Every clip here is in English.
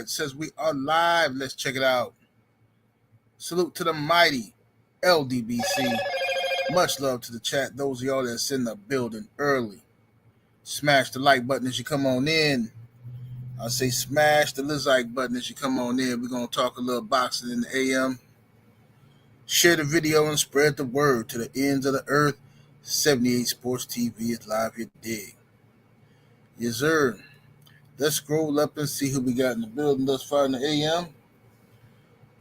right, says we are live. Let's check it out. Salute to the mighty LDBC. Much love to the chat. Those of y'all that's in the building early. Smash the like button as you come on in. I say smash the like button as you come on in. We're going to talk a little boxing in the AM. Share the video and spread the word to the ends of the earth. 78 Sports TV is live, you dig. Yes, sir. Let's scroll up and see who we got in the building thus far in the AM.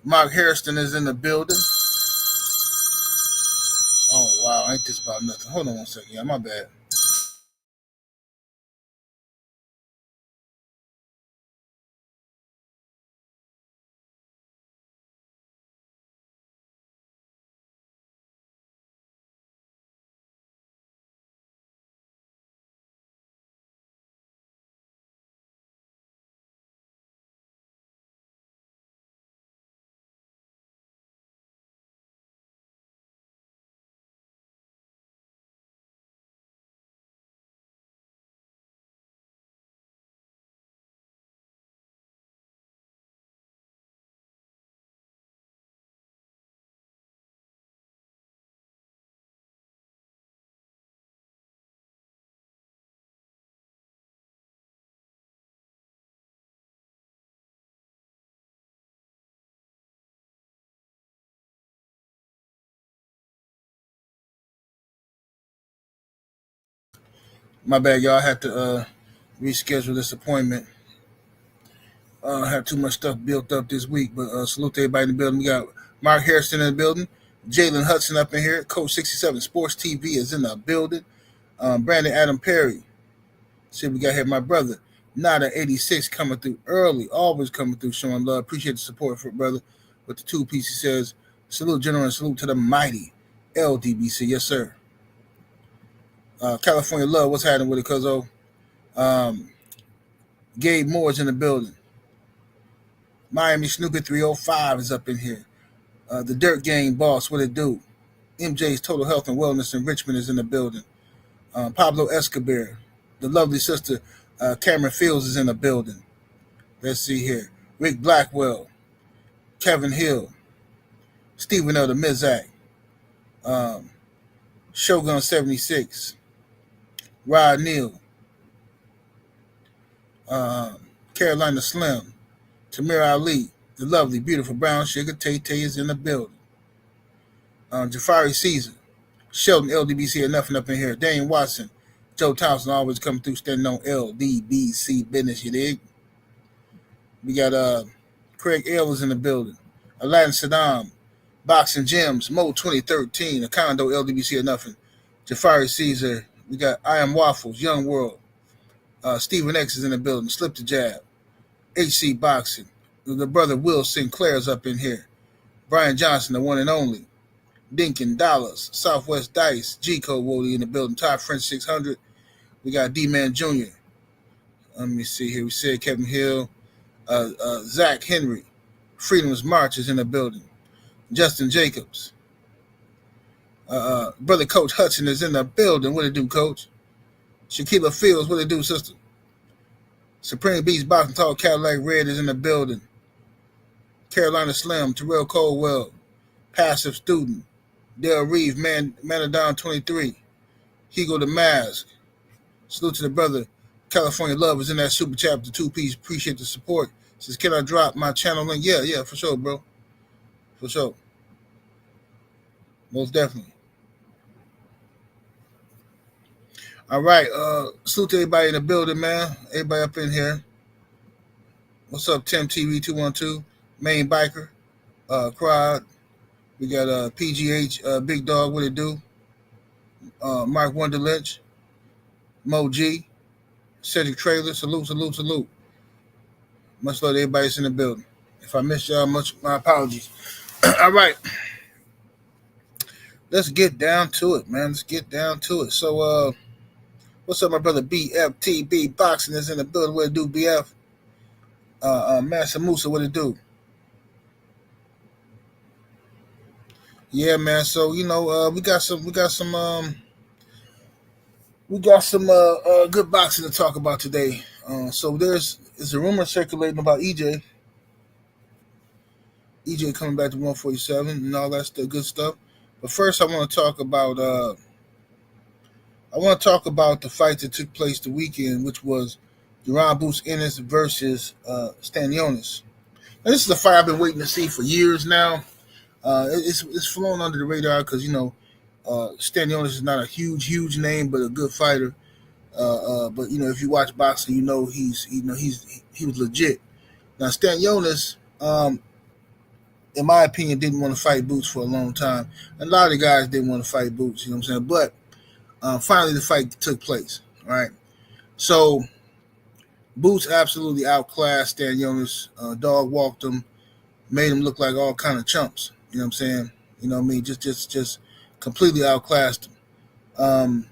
Mark Harrison is in the building. Oh, wow. Ain't this about nothing? Hold on one second. Yeah, my bad. My bad, y'all. I had to reschedule this appointment. I have too much stuff built up this week, but salute to everybody in the building. We got Mark Harrison in the building. Jalen Hudson up in here. Coach 67 Sports TV is in the building. Brandon Adam Perry. See, we got here my brother. Nada 86 coming through early. Always coming through showing love. Appreciate the support for brother. With the 2 piece, he says, salute, General, and salute to the mighty LDBC. Yes, sir. California Love, what's happening with it, cuzzo? Gabe Moore's in the building. Miami Snoopy 305 is up in here. The Dirt Gang boss, what it do? MJ's Total Health and Wellness Enrichment is in the building. Pablo Escobar, the lovely sister Cameron Fields is in the building. Let's see here. Rick Blackwell, Kevin Hill, Stephen L. the Mizak, Shogun 76, Rod Neal, Carolina Slim, Tamir Ali, the lovely, beautiful brown sugar Tay-Tay is in the building. Jafari Caesar, Sheldon LDBC, nothing up in here. Daniel Watson, Joe Thompson always coming through standing on LDBC business, you dig? We got Craig Ailes in the building. Aladdin Saddam, Boxing Gyms, Mo 2013, a condo LDBC or nothing. Jafari Caesar, we got I Am Waffles, Young World. Stephen X is in the building. Slip the Jab. HC Boxing. The brother Will Sinclair's up in here. Brian Johnson, the one and only. Dinkin Dollars, Southwest Dice, G-Code Wody in the building. Todd French 600. We got D-Man Jr. Let me see here. We said Kevin Hill. Zach Henry. Freedom's March is in the building. Justin Jacobs. Brother Coach Hudson is in the building. What it do, Coach? Shaquilla Fields, what it do, sister? Supreme Beast Boxing Talk, Cadillac Red is in the building. Carolina Slim, Terrell Colwell, Passive Student, Dale Reeve, Manadon 23, Hugo the Mask. Salute to the brother. California Love is in that super chat, the 2 piece. Appreciate the support. Says, can I drop my channel link? Yeah, for sure, bro. For sure. Most definitely. All right. Salute to everybody in the building, man. Everybody up in here. What's up, Tim TV 212? Main Biker. Crowd. We got PGH, Big Dog, what it do? Mark Wonder Lynch. Mo G. Cedric Trailer. Salute. Much love to everybody that's in the building. If I missed y'all, my apologies. All right. Let's get down to it, man. So, what's up, my brother BFTB Boxing is in the building. What it do, BF? Massa Musa, what it do? Yeah, man. So we got some good boxing to talk about today. So there's a rumor circulating about EJ EJ coming back to 147 and all that good stuff. But first, I want to talk about the fight that took place the weekend, which was Duran Boots Ennis versus Stan Jonas. Now, this is a fight I've been waiting to see for years now. It's flown under the radar because Stan Jonas is not a huge name, but a good fighter. But if you watch boxing, he was legit. Now Stan Jonas, in my opinion, didn't want to fight Boots for a long time. And a lot of the guys didn't want to fight Boots. You know what I'm saying? But finally, the fight took place. Right. So Boots absolutely outclassed Stan Jonas. Dog walked him, made him look like all kind of chumps. You know what I'm saying? You know what I mean? Just completely outclassed him.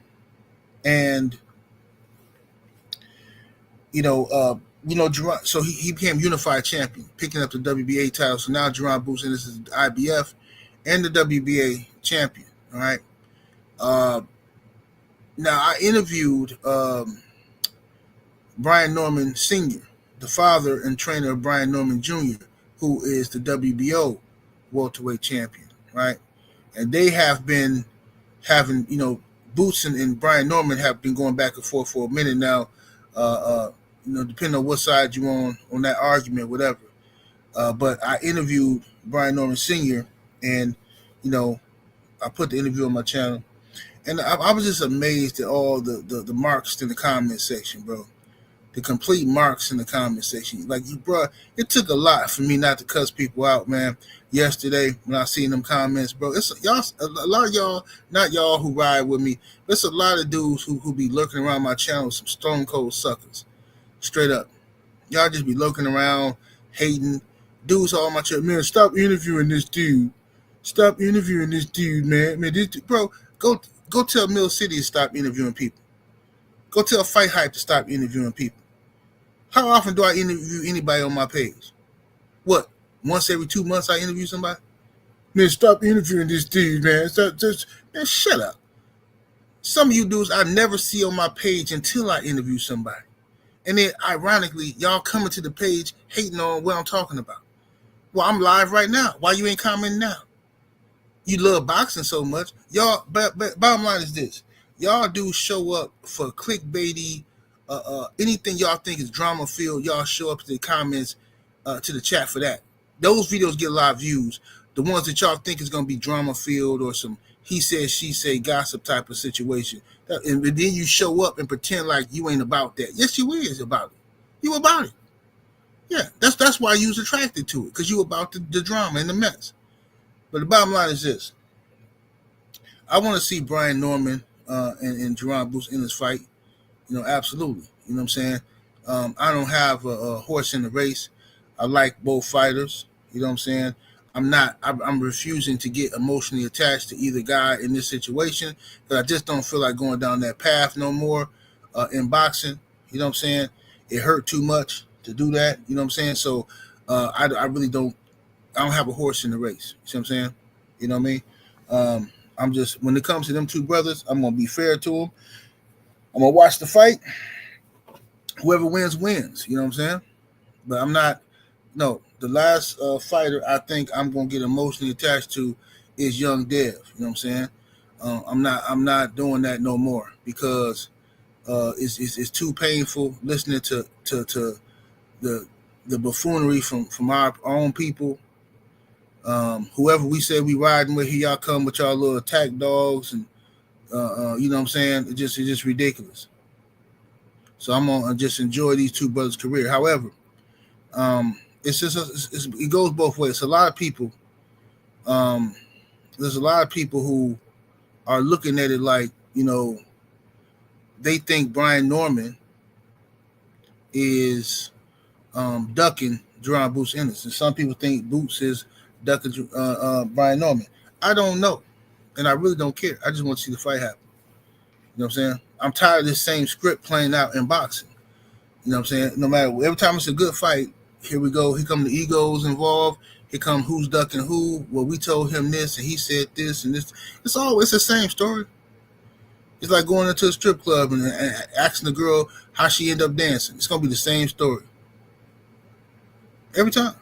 And so he became unified champion, picking up the WBA title. So now Duran Boots Ennis is the IBF and the WBA champion. All right. Now I interviewed Brian Norman Sr., the father and trainer of Brian Norman Jr., who is the WBO welterweight champion. Right. And they have been having, Boots and Brian Norman have been going back and forth for a minute now. Depending on what side you on that argument, whatever. But I interviewed Brian Norman Sr. and, I put the interview on my channel. And I was just amazed at all the marks in the comment section, bro. The complete marks in the comment section. Like, bro, it took a lot for me not to cuss people out, man. Yesterday, when I seen them comments, bro, a lot of y'all, not y'all who ride with me, but it's a lot of dudes who be lurking around my channel, some stone cold suckers. Straight up. Y'all just be lurking around, hating. Dudes all my channel, man, stop interviewing this dude. Stop interviewing this dude, man. Man, this dude, bro, go tell Mill City to stop interviewing people. Go tell Fight Hype to stop interviewing people. How often do I interview anybody on my page? What? Once every 2 months I interview somebody? Man, stop interviewing this dude, man. Man, shut up. Some of you dudes I never see on my page until I interview somebody. And then, ironically, y'all coming to the page hating on what I'm talking about. Well, I'm live right now. Why you ain't commenting now? You love boxing so much. Y'all, but bottom line is this. Y'all do show up for clickbaity, anything y'all think is drama filled, y'all show up to the comments, to the chat for that. Those videos get a lot of views. The ones that y'all think is going to be drama filled or some he said, she said gossip type of situation. And then you show up and pretend like you ain't about that. Yes, you is about it. You about it. Yeah, that's why you was attracted to it, because you about the drama and the mess. But the bottom line is this. I want to see Brian Norman and Duran Boots in this fight. Absolutely. You know what I'm saying? I don't have a horse in the race. I like both fighters. You know what I'm saying? I'm refusing to get emotionally attached to either guy in this situation, because I just don't feel like going down that path no more in boxing. You know what I'm saying? It hurt too much to do that. You know what I'm saying? So I really don't. I don't have a horse in the race. You see what I'm saying? You know what I mean? I'm just, when it comes to them two brothers, I'm gonna be fair to them. I'm gonna watch the fight. Whoever wins, wins. You know what I'm saying? But I'm not. No, the last fighter I think I'm gonna get emotionally attached to is Young Dev. You know what I'm saying? I'm not doing that no more, because it's too painful listening to the buffoonery from our own people. Whoever we say we riding with, here y'all come with y'all little attack dogs, and you know what I'm saying? It's just ridiculous. So I'm gonna just enjoy these two brothers' career. However, it goes both ways. It's a lot of people. There's a lot of people who are looking at it like, they think Brian Norman is ducking Duran Boots Ennis, and some people think Boots is ducking Brian Norman. I don't know, and I really don't care. I just want to see the fight happen. You know what I'm saying? I'm tired of this same script playing out in boxing. You know what I'm saying? No matter, every time it's a good fight, here we go. Here come the egos involved. Here come who's ducking who. Well, we told him this, and he said this, and this. It's always the same story. It's like going into a strip club and asking the girl how she ended up dancing. It's gonna be the same story every time.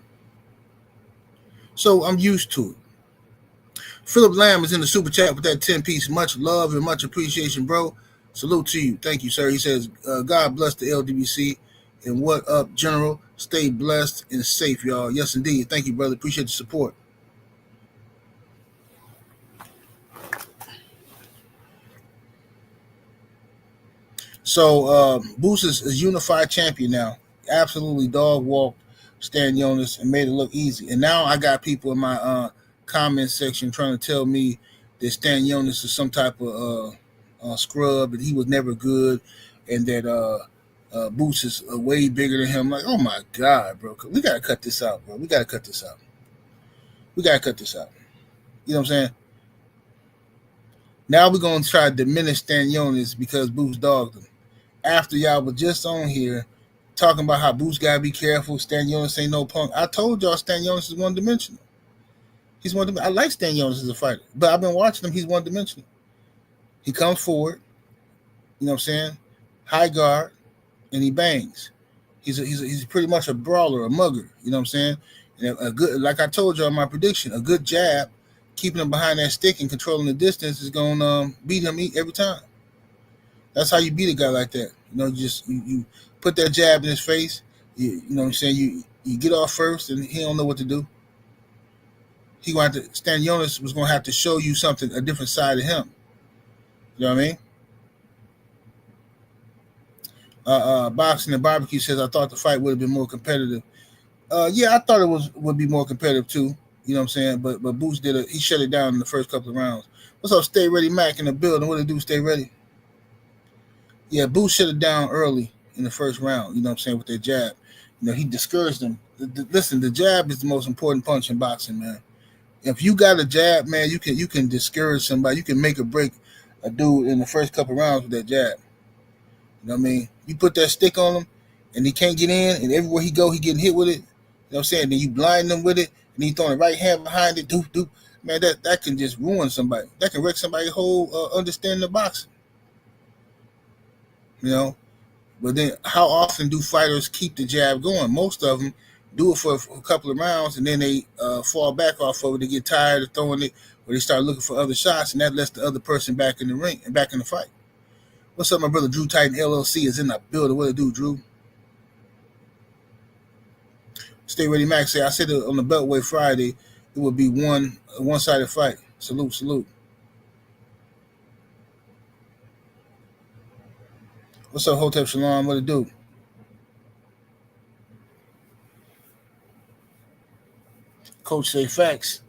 So I'm used to it. Philip Lamb is in the super chat with that 10-piece. Much love and much appreciation, bro. Salute to you. Thank you, sir. He says, God bless the LDBC. And what up, General? Stay blessed and safe, y'all. Yes, indeed. Thank you, brother. Appreciate the support. So Boost is unified champion now. Absolutely dog walked Stan Jonas and made it look easy. And now I got people in my comment section trying to tell me that Stan Jonas is some type of scrub and he was never good, and that Boost is way bigger than him. Like, oh my God, bro, we gotta cut this out, bro. We gotta cut this out. You know what I'm saying? Now we're gonna try to diminish Stan Jonas because Boost dogged him. After y'all were just on here talking about how Boost gotta be careful, Stan Jonas ain't no punk. I told y'all Stan Jonas is one-dimensional. He's one-dimensional. I like Stan Jonas as a fighter, but I've been watching him. He's one-dimensional. He comes forward, you know what I'm saying, high guard, and he bangs. He's pretty much a brawler, a mugger, you know what I'm saying? And a good, like I told y'all in my prediction, a good jab, keeping him behind that stick and controlling the distance is gonna beat him every time. That's how you beat a guy like that. You know, you put that jab in his face. You know what I'm saying? You get off first, and he don't know what to do. He going to Stan Jonas was gonna have to show you something, a different side of him. You know what I mean? Boxing and Barbecue says, I thought the fight would have been more competitive. Yeah, I thought it would be more competitive too. You know what I'm saying? But Boost he shut it down in the first couple of rounds. What's up, Stay Ready Mac in the building? What it do, Stay Ready? Yeah, Boost shut it down early in the first round, you know what I'm saying, with that jab. You know, he discouraged them. Listen, the jab is the most important punch in boxing, man. If you got a jab, man, you can discourage somebody. You can make or break a dude in the first couple of rounds with that jab. You know what I mean? You put that stick on him, and he can't get in, and everywhere he go, he getting hit with it. You know what I'm saying? Then you blind him with it, and he throwing the right hand behind it. Doop, doop. Man, that can just ruin somebody. That can wreck somebody's whole understanding of boxing. You know? But then how often do fighters keep the jab going? Most of them do it for a couple of rounds, and then they fall back off of it. They get tired of throwing it, or they start looking for other shots, and that lets the other person back in the ring and back in the fight. What's up, my brother Drew Titan LLC is in the building. What it do, Drew? Stay Ready Max say, I said on the Beltway Friday, it would be a one-sided fight. Salute. What's up, Hotep Shalom? What it do? Coach say facts.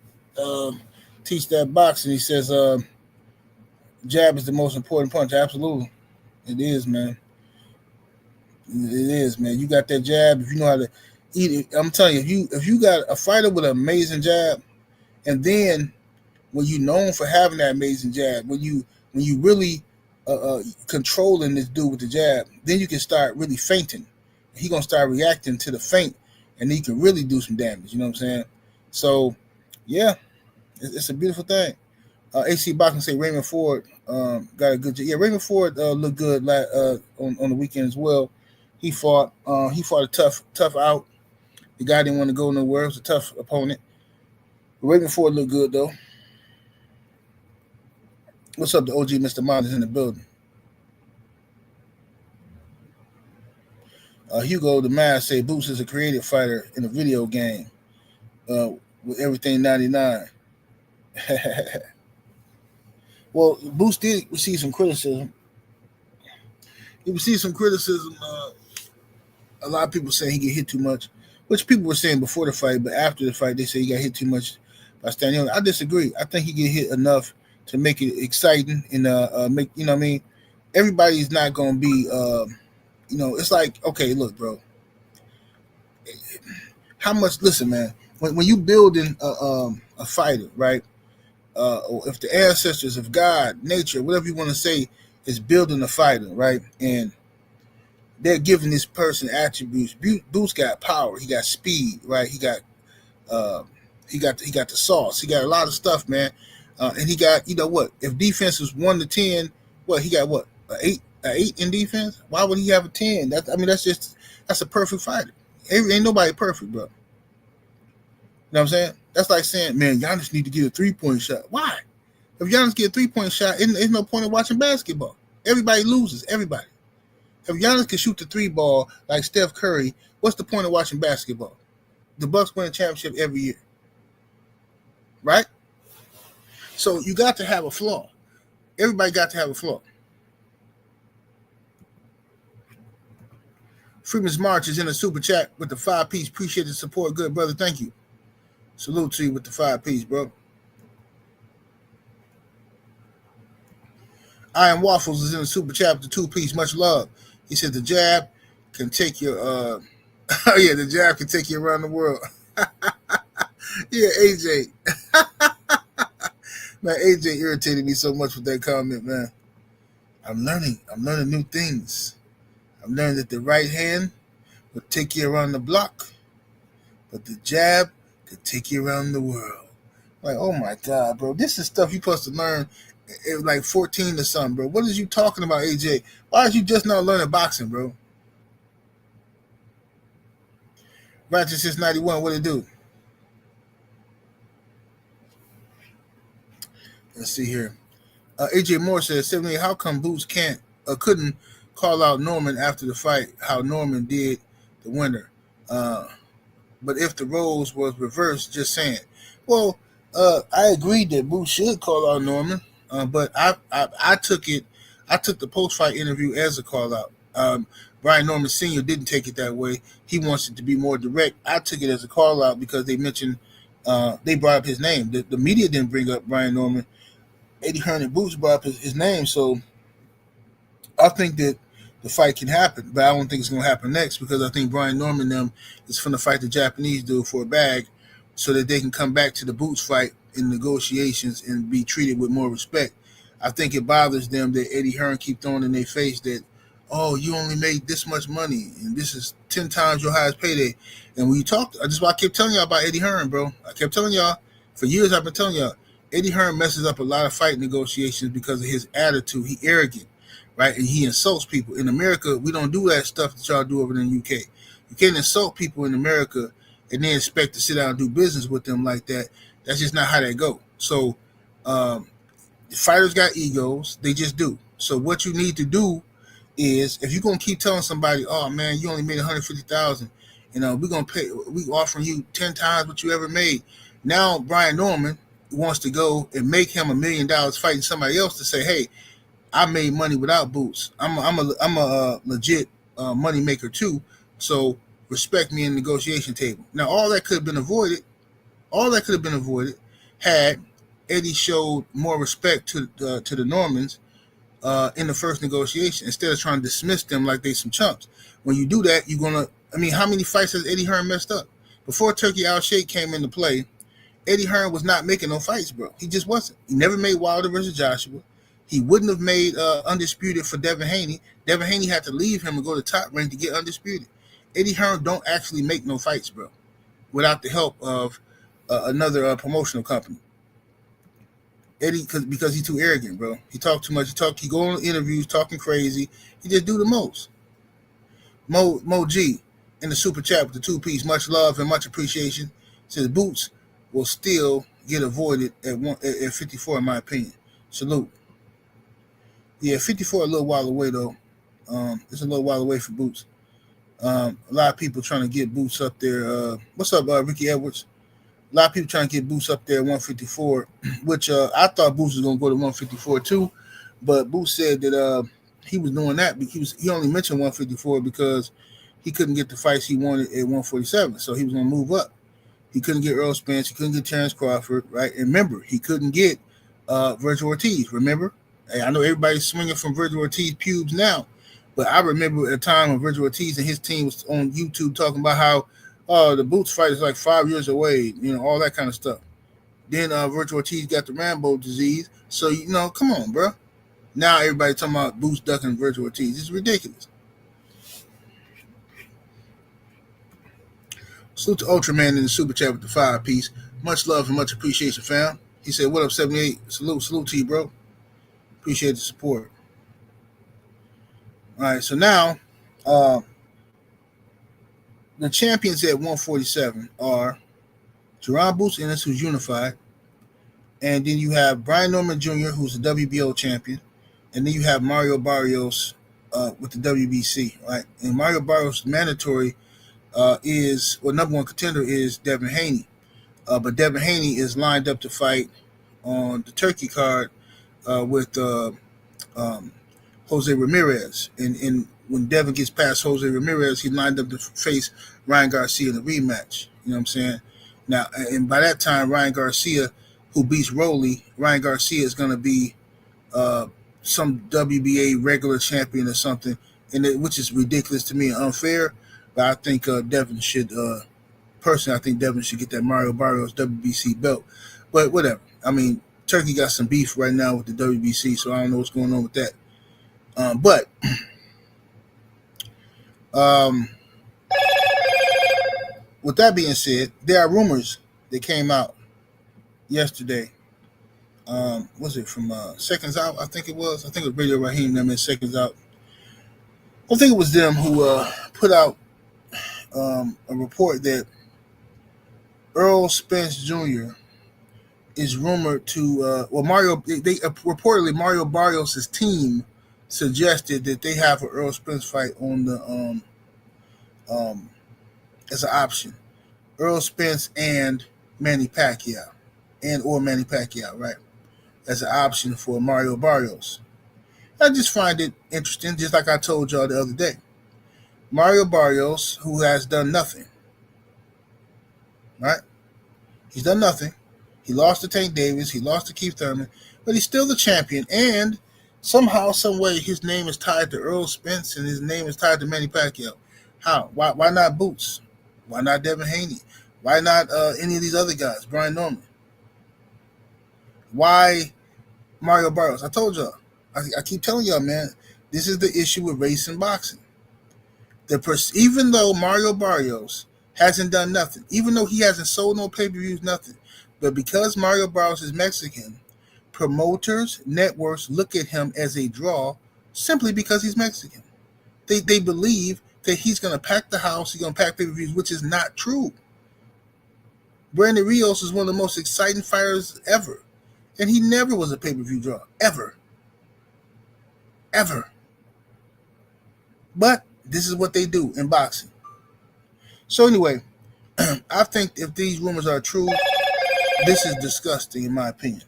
Teach that boxing. He says jab is the most important punch. Absolutely. It is, man. It is, man. You got that jab. If you know how to eat it, I'm telling you, if you got a fighter with an amazing jab, and then when you're known for having that amazing jab, when you really controlling this dude with the jab, then you can start really feinting. He gonna start reacting to the feint, and he can really do some damage. You know what I'm saying? So, yeah, it's a beautiful thing. AC Boxing say Raymond Ford got a good job. Yeah, Raymond Ford looked good on the weekend as well. He fought a tough out. The guy didn't want to go nowhere. It was a tough opponent. But Raymond Ford looked good though. What's up, the OG Mr. Miles in the building? Hugo the Mask say Boost is a creative fighter in a video game with everything 99. Well, Boost did receive some criticism. He received some criticism. A lot of people say he get hit too much, which people were saying before the fight, but after the fight, they say he got hit too much by Stan Jonas. I disagree. I think he get hit enough to make it exciting and make, you know what I mean? Everybody's not going to be, it's like, okay, look, bro. How much, listen, man, when you building a fighter, right? Or if the ancestors of God, nature, whatever you want to say, is building a fighter, right? And they're giving this person attributes. Boost got power. He got speed, right? He got the sauce. He got a lot of stuff, man. And he got, you know what? If defense was 1 to 10, what he got? What, an 8 in defense? Why would he have a 10? That's a perfect fighter. Ain't nobody perfect, bro. You know what I'm saying? That's like saying, man, Giannis need to get a 3-point shot. Why? If Giannis get a 3-point shot, there's no point in watching basketball. Everybody loses. Everybody. If Giannis can shoot the 3 ball like Steph Curry, what's the point of watching basketball? The Bucks win a championship every year, right? So you got to have a flaw. Everybody got to have a flaw. Freeman's March is in the super chat with the 5-piece. Appreciate the support, good brother. Thank you. Salute to you with the 5-piece, bro. Iron Waffles is in the super chat with the 2-piece. Much love. He said the jab can take your oh yeah, the jab can take you around the world. Yeah, AJ. Man, AJ irritated me so much with that comment, man. I'm learning new things. I'm learning that the right hand will take you around the block, but the jab could take you around the world. Like, oh my God, bro. This is stuff you're supposed to learn at like 14 or something, bro. What is you talking about, AJ? Why are you just not learning boxing, bro? Ratchet since 91, what it do? Let's see here. AJ Moore says, 78, how come Boots couldn't call out Norman after the fight, how Norman did the winner? But if the roles was reversed, just saying. Well, I agreed that Boots should call out Norman, but I took the post-fight interview as a call-out. Brian Norman Sr. didn't take it that way. He wants it to be more direct. I took it as a call-out because they mentioned, they brought up his name. The media didn't bring up Brian Norman. Eddie Hearn and Boots brought up his name, so I think that the fight can happen, but I don't think it's going to happen next because I think Brian Norman them is going to fight the Japanese dude for a bag so that they can come back to the Boots fight in negotiations and be treated with more respect. I think it bothers them that Eddie Hearn keep throwing in their face that, oh, you only made this much money and this is 10 times your highest payday. And when you talk, that's why I kept telling y'all about Eddie Hearn, bro. I kept telling y'all, for years I've been telling y'all, Eddie Hearn messes up a lot of fight negotiations because of his attitude. He arrogant, right? And he insults people. In America, we don't do that stuff that y'all do over in the UK. You can't insult people in America and then expect to sit down and do business with them like that. That's just not how that go. So fighters got egos. They just do. So what you need to do is, if you're going to keep telling somebody, oh, man, you only made $150,000, we offering you 10 times what you ever made. Now Brian Norman wants to go and make him $1 million fighting somebody else to say, hey, I made money without Boots. I'm a legit money maker too. So respect me in the negotiation table. Now all that could have been avoided. Had Eddie showed more respect to the Normans in the first negotiation instead of trying to dismiss them like they some chumps. When you do that, you're gonna. I mean, how many fights has Eddie Hearn messed up? Before Turkey Al Sheikh came into play, Eddie Hearn was not making no fights, bro. He just wasn't. He never made Wilder versus Joshua. He wouldn't have made Undisputed for Devin Haney. Devin Haney had to leave him and go to Top Rank to get Undisputed. Eddie Hearn don't actually make no fights, bro, without the help of another promotional company. Eddie, because he's too arrogant, bro. He talk too much. He go on interviews talking crazy. He just do the most. Mo G in the super chat with the 2-piece. Much love and much appreciation. Says Boots will still get avoided at 54, in my opinion. Salute. Yeah, 54 a little while away, though. It's a little while away for Boots. A lot of people trying to get Boots up there. What's up, Ricky Edwards? A lot of people trying to get Boots up there at 154, which I thought Boots was going to go to 154 too, but Boots said that he was doing that because he only mentioned 154 because he couldn't get the fights he wanted at 147, so he was going to move up. He couldn't get Errol Spence. He couldn't get Terence Crawford, right? And remember, he couldn't get Virgil Ortiz, remember? Hey, I know everybody's swinging from Virgil Ortiz pubes now, but I remember at a time when Virgil Ortiz and his team was on YouTube talking about how the Boots fight is like 5 years away, all that kind of stuff. Then Virgil Ortiz got the Rambo disease. So, come on, bro. Now everybody talking about Boots ducking Virgil Ortiz. It's ridiculous. Salute to Ultraman in the super chat with the 5-piece. Much love and much appreciation, fam. He said, what up, 78? Salute to you, bro. Appreciate the support. All right, so now the champions at 147 are Jerron Boots Ennis, who's unified, and then you have Brian Norman Jr., who's the WBO champion, and then you have Mario Barrios with the WBC, right? And Mario Barrios mandatory number one contender is Devin Haney, but Devin Haney is lined up to fight on the Turkey card with um, Jose Ramirez, and when Devin gets past Jose Ramirez, he lined up to face Ryan Garcia in a rematch. You know what I'm saying? Now, and by that time, Ryan Garcia, who beats Rolly, Ryan Garcia is going to be uh, some WBA regular champion or something, which is ridiculous to me and unfair. But I think Devin should, personally, I think Devin should get that Mario Barrios WBC belt. But whatever. I mean, Turkey got some beef right now with the WBC, so I don't know what's going on with that. But with that being said, there are rumors that came out yesterday. Was it from Seconds Out? I think it was. I think it was Radio Raheem them in Seconds Out. I think it was them who put out a report that Errol Spence Jr. is rumored to reportedly Mario Barrios' team suggested that they have an Errol Spence fight on the as an option. Errol Spence and Manny Pacquiao, right? As an option for Mario Barrios. I just find it interesting, just like I told y'all the other day. Mario Barrios, who has done nothing, right? He's done nothing. He lost to Tank Davis. He lost to Keith Thurman. But he's still the champion. And somehow, some way, his name is tied to Errol Spence and his name is tied to Manny Pacquiao. How? Why not Boots? Why not Devin Haney? Why not any of these other guys? Brian Norman. Why Mario Barrios? I told y'all. I keep telling y'all, man, this is the issue with race and boxing. Even though Mario Barrios hasn't done nothing, even though he hasn't sold no pay-per-views, nothing, but because Mario Barrios is Mexican, promoters, networks look at him as a draw simply because he's Mexican. They believe that he's going to pack the house, he's going to pack pay-per-views, which is not true. Brandon Rios is one of the most exciting fighters ever, and he never was a pay-per-view draw, ever. But this is what they do in boxing. So anyway, I think if these rumors are true, this is disgusting in my opinion.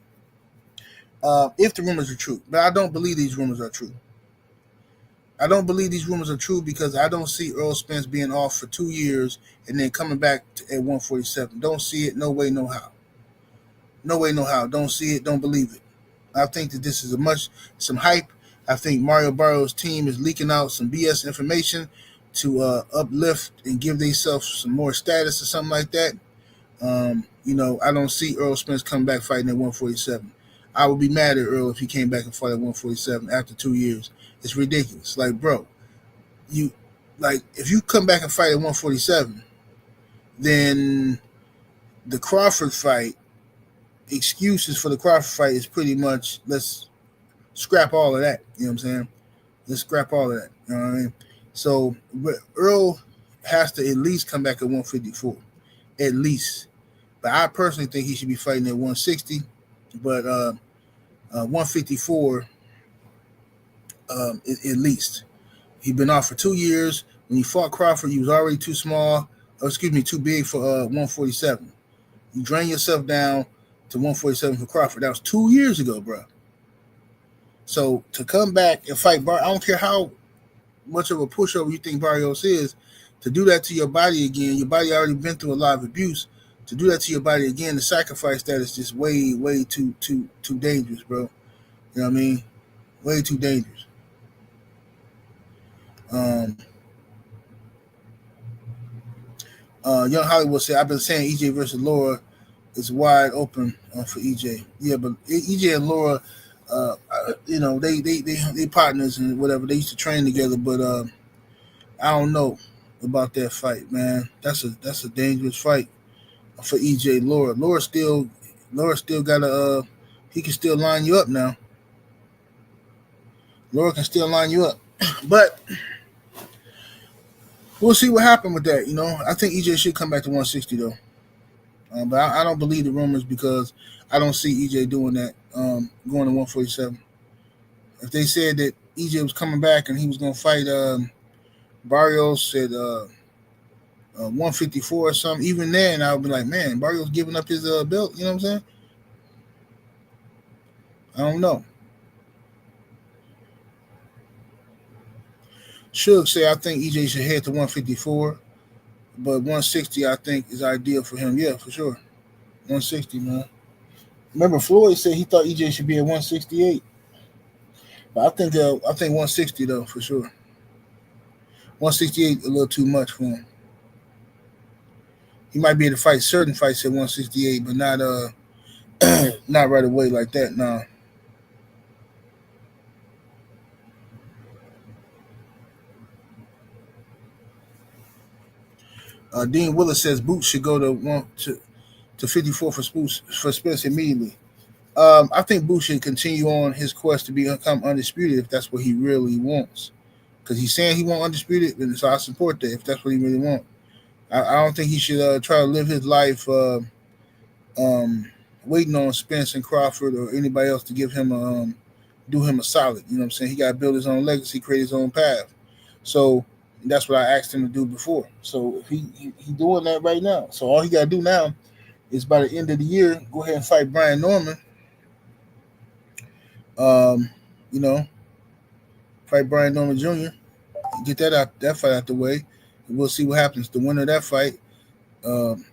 If the rumors are true. But I don't believe these rumors are true. I don't believe these rumors are true because I don't see Errol Spence being off for 2 years and then coming back at 147. Don't see it. No way, no how. No way, no how. Don't see it. Don't believe it. I think that this is some hype. I think Mario Barrios' team is leaking out some BS information to uplift and give themselves some more status or something like that. I don't see Errol Spence coming back fighting at 147. I would be mad at Errol if he came back and fought at 147 after 2 years. It's ridiculous. Like, bro, if you come back and fight at 147, then the Crawford fight, excuses for the Crawford fight is pretty much, let's scrap all of that. You know what I'm saying? Let's scrap all of that. You know what I mean? So Errol has to at least come back at 154. At least. But I personally think he should be fighting at 160. But 154 at least. He's been off for 2 years. When he fought Crawford, he was already too big for 147. You drain yourself down to 147 for Crawford. That was 2 years ago, bro. So to come back and fight I don't care how much of a pushover you think Barrios is, to do that to your body again, your body already been through a lot of abuse. To do that to your body again, to sacrifice that is just way, way too dangerous, bro. You know what I mean? Way too dangerous. Young Hollywood said, I've been saying EJ versus Laura is wide open for EJ. Yeah, but EJ and Laura, they partners and whatever. They used to train together, but I don't know about that fight, man. That's a dangerous fight for EJ. Laura still got he can still line you up now. Laura can still line you up, but we'll see what happened with that. I think EJ should come back to 160 though. But I don't believe the rumors because I don't see EJ doing that. Going to 147. If they said that EJ was coming back and he was going to fight Barrios at 154 or something, even then I would be like, man, Barrios giving up his belt. You know what I'm saying? I don't know. Suge say I think EJ should head to 154, but 160 I think is ideal for him. Yeah, for sure. 160, man. Remember Floyd said he thought EJ should be at 168, but I think 160 though for sure. 168 a little too much for him. He might be able to fight certain fights at 168, but not not right away like that. Nah. Dean Willis says Boots should go to 54 for Spence immediately. I think Boots should continue on his quest to become undisputed if that's what he really wants. Because he's saying he wants undisputed, and so I support that if that's what he really wants. I don't think he should try to live his life waiting on Spence and Crawford or anybody else to give him do him a solid. You know what I'm saying? He got to build his own legacy, create his own path. So that's what I asked him to do before. So if he doing that right now. So all he got to do now is by the end of the year, go ahead and fight Brian Norman. You know, fight Brian Norman Jr. Get that fight out the way. And we'll see what happens. The winner of that fight, you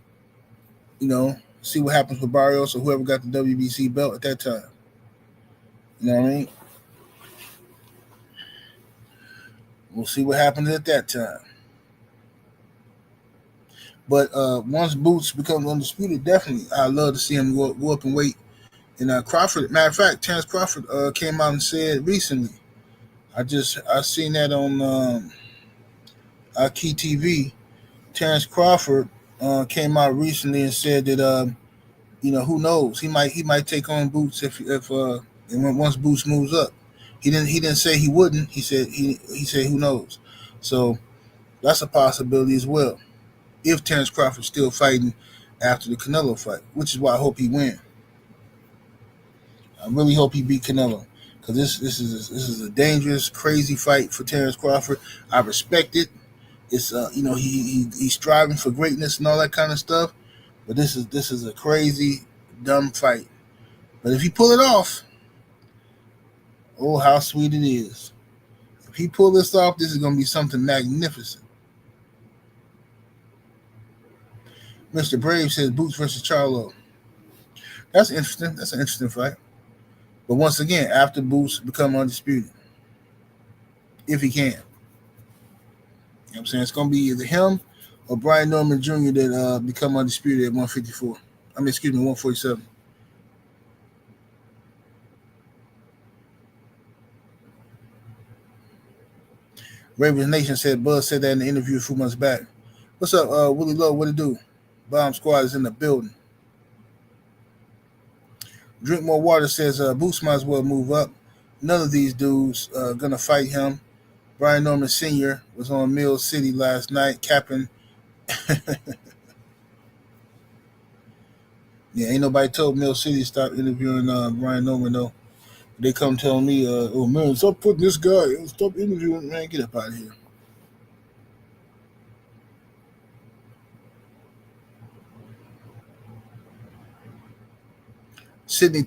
know, see what happens with Barrios or whoever got the WBC belt at that time. You know what I mean? We'll see what happens at that time. But once Boots becomes undisputed, definitely I'd love to see him go up in weight. And Crawford, matter of fact, Terence Crawford came out and said recently. I seen that on Key TV. Terence Crawford came out recently and said that you know, who knows, he might take on Boots if and once Boots moves up. He didn't say he wouldn't. He said who knows. So that's a possibility as well. If Terence Crawford's still fighting after the Canelo fight, which is why I hope he wins. I really hope he beat Canelo because this is a dangerous, crazy fight for Terence Crawford. I respect it. It's you know, he's striving for greatness and all that kind of stuff. But this is a crazy, dumb fight. But if he pull it off, oh, how sweet it is. If he pull this off, this is going to be something magnificent. Mr. Brave says Boots versus Charlo. That's interesting. That's an interesting fight. But once again, after Boots become undisputed, if he can. You know what I'm saying? It's going to be either him or Brian Norman Jr. that become undisputed at 154. 147. Ravens Nation said Buzz said that in the interview a few months back. What's up, Willie Lowe? What it do? Bomb Squad is in the building. Drink More Water says Boots might as well move up. None of these dudes gonna fight him. Brian Norman Sr. was on Mill City last night, capping. Yeah, ain't nobody told Mill City to stop interviewing Brian Norman though. They come telling me, oh man, stop putting this guy, stop interviewing, man, get up out of here. Sidney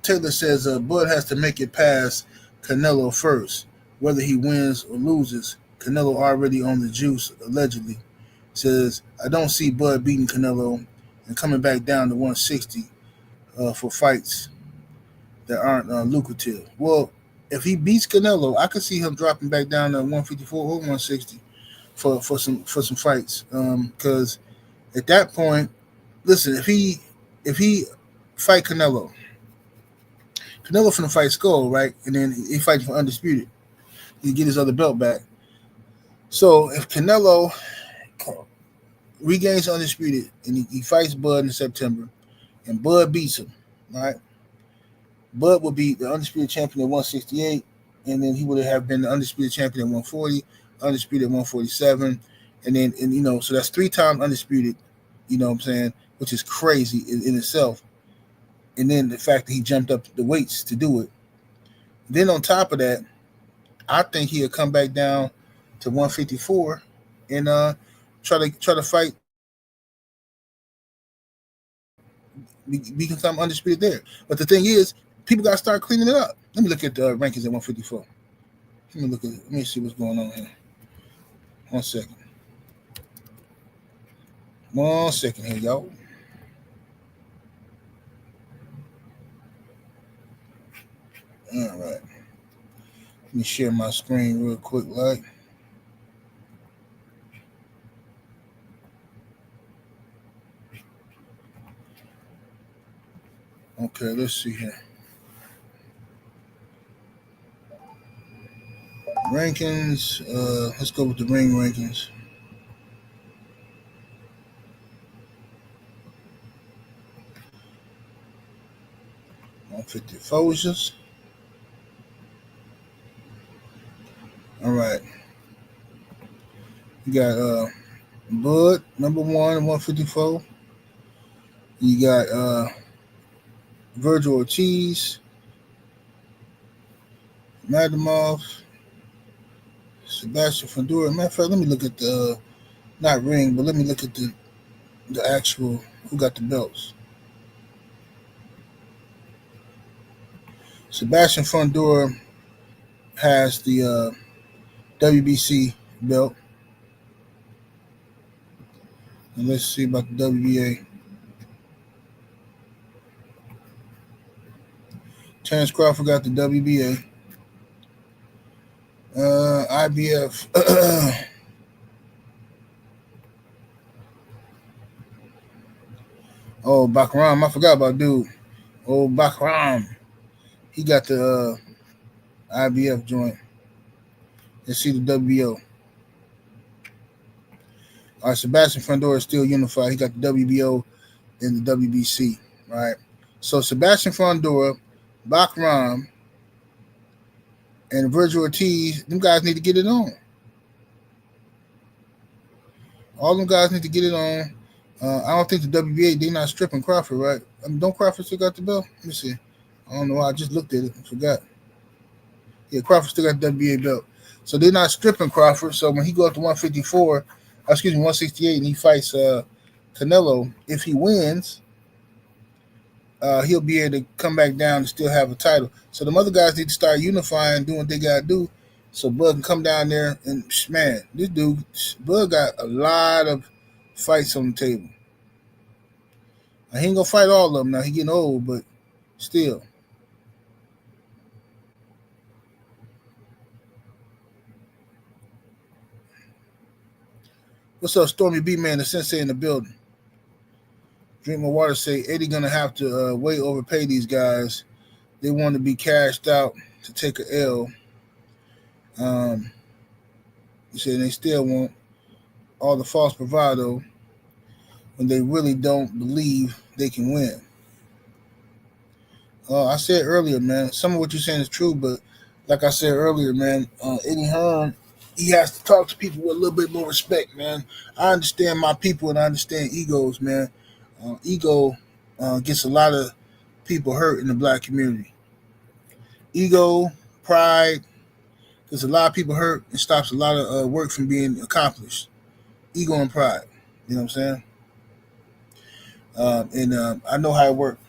Taylor says Bud has to make it past Canelo first. Whether he wins or loses, Canelo already on the juice, allegedly. Says, I don't see Bud beating Canelo and coming back down to 160 for fights that aren't lucrative. Well, if he beats Canelo, I could see him dropping back down to 154 or 160 for some fights. Because at that point, listen, if he fight Canelo finna fight Skull, right? And then he fights for undisputed. He get his other belt back. So if Canelo regains undisputed and he fights Bud in September, and Bud beats him, right? Bud will be the undisputed champion at 168, and then he would have been the undisputed champion at 140, undisputed at 147, and then you know, so that's 3 times undisputed. You know what I'm saying? which is crazy in itself. And then the fact that he jumped up the weights to do it. Then on top of that, I think he'll come back down to 154 and try to fight, become undisputed there. But the thing is, people got to start cleaning it up. Let me look at the rankings at 154. Let me see what's going on here. 1 second. 1 second here, y'all. All right. Let me share my screen real quick, like. Okay, let's see here. Rankings. Let's go with the ring rankings. $150 exposures. All right. You got Bud, number 1, 154. You got Virgil Ortiz, Madamov, Sebastian Fundora. Matter of fact, let me look at the not ring, but let me look at the actual who got the belts. Sebastian Fundora has the WBC belt. And let's see about the WBA. Terence Crawford got the WBA. IBF. Oh, Bakram. I forgot about dude. Oh, Bakram. He got the IBF joint. Let's see the WBO. All right, Sebastian Fundora is still unified. He got the WBO and the WBC, right? So Sebastian Fundora, Bakram, and Virgil Ortiz, them guys need to get it on. All them guys need to get it on. I don't think the WBA, they're not stripping Crawford, right? I mean, don't Crawford still got the belt? Let me see. I don't know why. I just looked at it and forgot. Yeah, Crawford still got the WBA belt. So they're not stripping Crawford. So when he goes up to 168, and he fights Canelo, if he wins, he'll be able to come back down and still have a title. So the other guys need to start unifying, doing what they got to do, so Bud can come down there and, man, this dude, Bud got a lot of fights on the table. Now, he ain't going to fight all of them now. He getting old, but still. What's up, Stormy B Man, the sensei in the building? Drink My Water say Eddie gonna have to way overpay these guys. They want to be cashed out to take a L. He said they still want all the false bravado when they really don't believe they can win. I said earlier, man, some of what you're saying is true, but like I said earlier, man, Eddie Hearn, he has to talk to people with a little bit more respect, man. I understand my people and I understand egos, man. Ego gets a lot of people hurt in the black community. Ego, pride, gets a lot of people hurt and stops a lot of work from being accomplished. Ego and pride, you know what I'm saying? And I know how it works.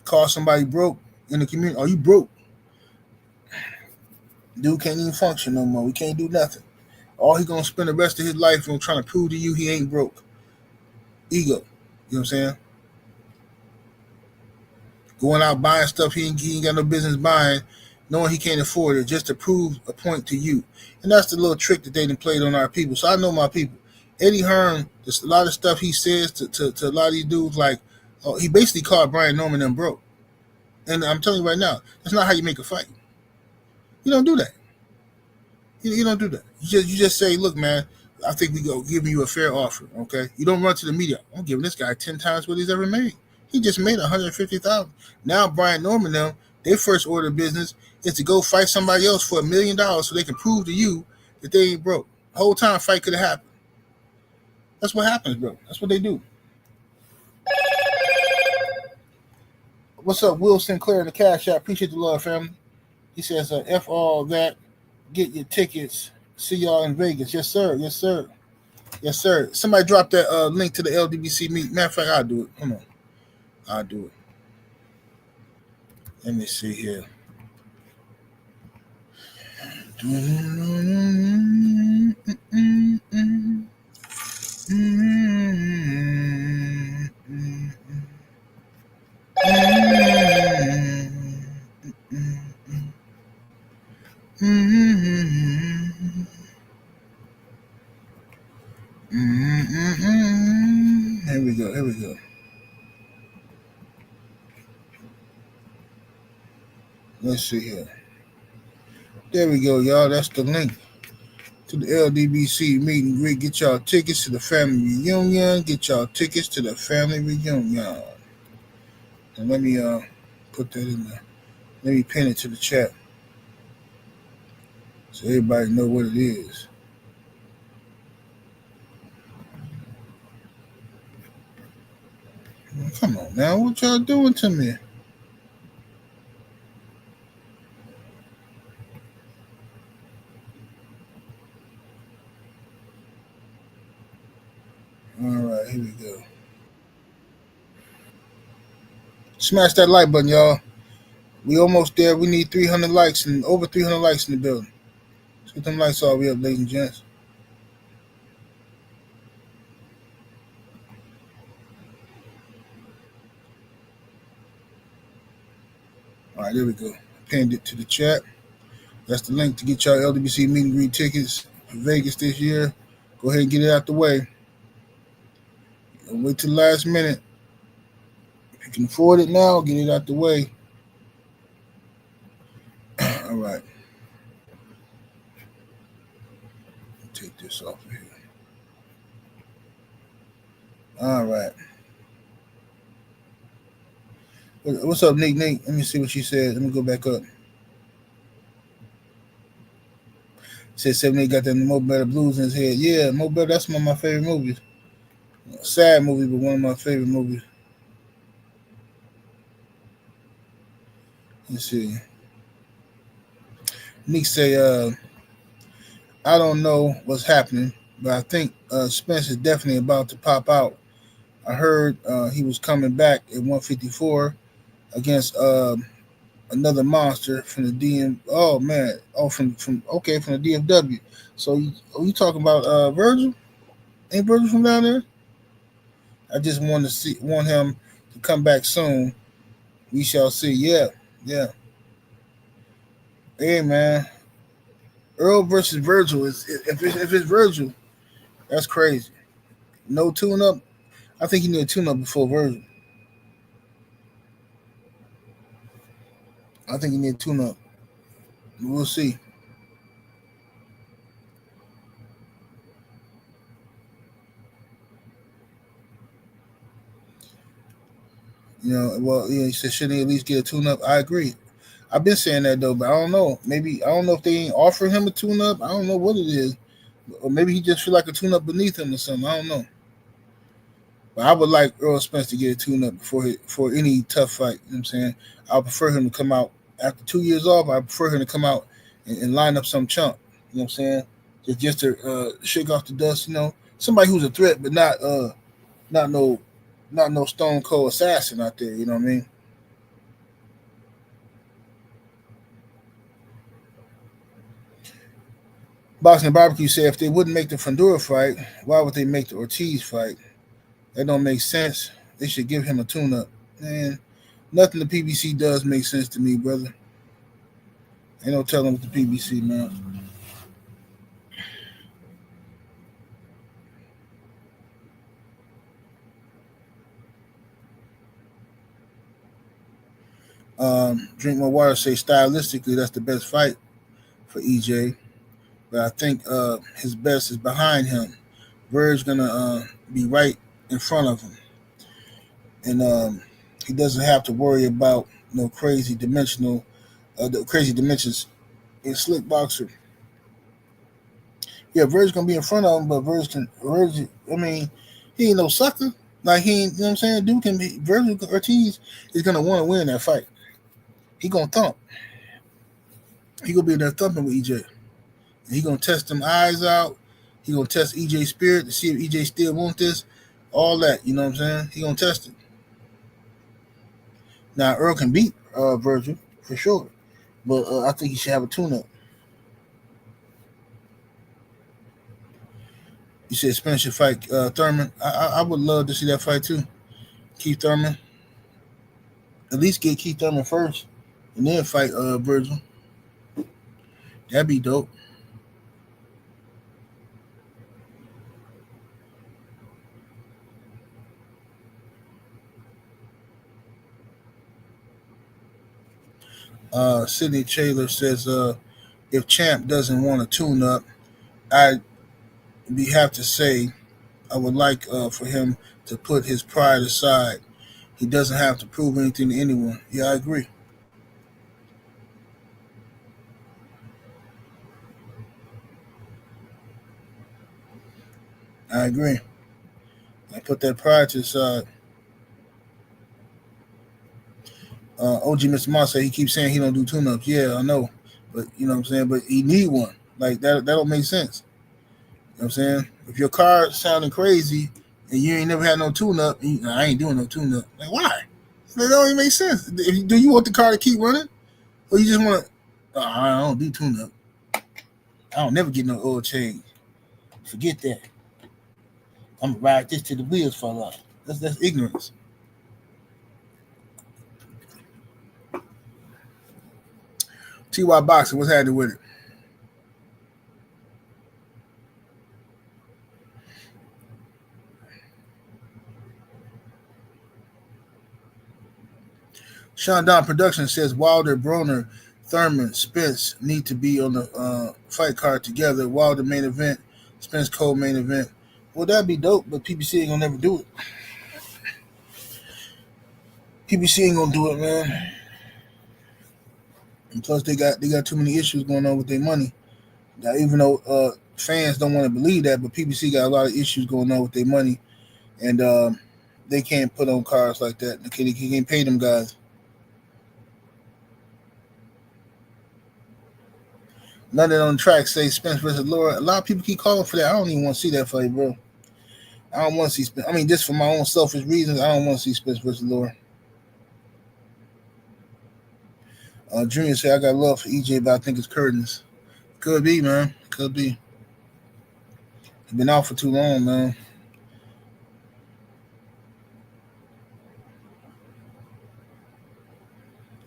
Call somebody broke in the community. Oh, you broke. Dude can't even function no more. We can't do nothing. All he gonna spend the rest of his life on trying to prove to you he ain't broke. Ego. You know what I'm saying? Going out buying stuff he ain't got no business buying, knowing he can't afford it, just to prove a point to you. And that's the little trick that they done played on our people. So I know my people. Eddie Hearn, there's a lot of stuff he says to a lot of these dudes, like, he basically called Brian Norman them broke. And I'm telling you right now, that's not how you make a fight. You don't do that. You don't do that. You just say, look, man, I think we go giving you a fair offer, okay? You don't run to the media. I'm giving this guy 10 times what he's ever made. He just made $150,000. Now Brian Norman, them, their first order of business is to go fight somebody else for $1 million so they can prove to you that they ain't broke. The whole time fight could have happened. That's what happens, bro. That's what they do. What's up, Will Sinclair in the Cash App? Appreciate the love, family. He says, F all that. Get your tickets. See y'all in Vegas. Yes, sir. Yes, sir. Yes, sir. Somebody drop that link to the LDBC meet. Matter of fact, I'll do it. Come on. I'll do it. Let me see here. Here we go. Here we go. Let's see here. There we go, y'all. That's the link to the LDBC meet and greet. Get y'all tickets to the family reunion. Get y'all tickets to the family reunion. And let me put that in there. Let me pin it to the chat so everybody know what it is. Come on now, what y'all doing to me? All right, here we go. Smash that like button, y'all. We almost there. We need 300 likes and over 300 likes in the building. Let's get them lights all the way up, ladies and gents. All right, there we go. Pinned it to the chat. That's the link to get y'all LDBC meet and greet tickets for Vegas this year. Go ahead and get it out the way. Don't wait till the last minute. If you can afford it now, get it out the way. All right. Take this off of here. All right. What's up, Nick? Let me see what she said. Let me go back up. Said 78 got that Mo Better Blues in his head. Yeah, Mo Better, that's one of my favorite movies. Sad movie, but one of my favorite movies. Let's see. Nick say, I don't know what's happening, but I think Spence is definitely about to pop out. I heard he was coming back at 154 against another monster from the DM. Oh man, from the DFW. So you talking about Virgil? Ain't Virgil from down there? I just want him to come back soon. We shall see. Yeah. Hey man, Errol versus Virgil is if it's Virgil, that's crazy. No tune up. I think you need a tune up before Virgil. I think you need a tune up. We'll see. He said shouldn't he at least get a tune up? I agree. I've been saying that though, but I don't know. Maybe I don't know if they ain't offering him a tune up. I don't know what it is, or maybe he just feel like a tune up beneath him or something. I don't know. But I would like Errol Spence to get a tune up before any tough fight. You know what I'm saying? I would prefer him to come out after 2 years off. I prefer him to come out and line up some chump. You know what I'm saying? Just to shake off the dust. Somebody who's a threat, but not no stone cold assassin out there. You know what I mean? Boxing and Barbecue said if they wouldn't make the Fundora fight, why would they make the Ortiz fight? That don't make sense. They should give him a tune-up. Man, nothing the PBC does make sense to me, brother. Ain't no telling with the PBC, man. Drink More Water say stylistically that's the best fight for EJ. But I think his best is behind him. Verge gonna be right in front of him. And he doesn't have to worry about no crazy dimensions in slick boxer. Yeah, Verge gonna be in front of him, but Verge, I mean, he ain't no sucker. Like he, you know what I'm saying? Dude can be Virgil Ortiz is gonna want to win that fight. He gonna thump. He gonna be there thumping with EJ. And he gonna test them eyes out. He gonna test EJ's spirit to see if EJ still want this. All that, you know what I'm saying? He gonna test it. Now Earl can beat Virgil for sure, but I think he should have a tune-up. You said Spence should fight Thurman. I would love to see that fight too. Keith Thurman. At least get Keith Thurman first, and then fight Virgil. That'd be dope. Sidney Taylor says, if Champ doesn't want a tune-up, I we have to say I would like for him to put his pride aside. He doesn't have to prove anything to anyone. Yeah, I agree. I agree. I put that pride to the side. OG Mr. Moss said he keeps saying he don't do tune-ups. Yeah, I know, but you know what I'm saying. But he need one. Like that. That don't make sense. You know what I'm saying? If your car sounding crazy and you ain't never had no tune-up, I ain't doing no tune-up. Like why? That don't even make sense. Do you want the car to keep running, or you just want to? I don't do tune-up. I don't never get no oil change. Forget that. I'm gonna ride this till the wheels fall off. That's ignorance. TY Boxing, what's happening with it? Sean Don Production says Wilder, Broner, Thurman, Spence need to be on the fight card together. Wilder main event, Spence co-main event. Well, that'd be dope, but PBC ain't gonna never do it. PBC ain't gonna do it, man. And plus, they got too many issues going on with their money. Now, even though fans don't want to believe that, but PBC got a lot of issues going on with their money, and they can't put on cards like that. They can't pay them guys. London on the track say Spence versus Laura. A lot of people keep calling for that. I don't even want to see that fight, bro. I don't want to see Spence. I mean, just for my own selfish reasons, I don't want to see Spence versus Laura. Junior said I got love for EJ, but I think it's curtains. Could be, man. Could be. He's been out for too long, man.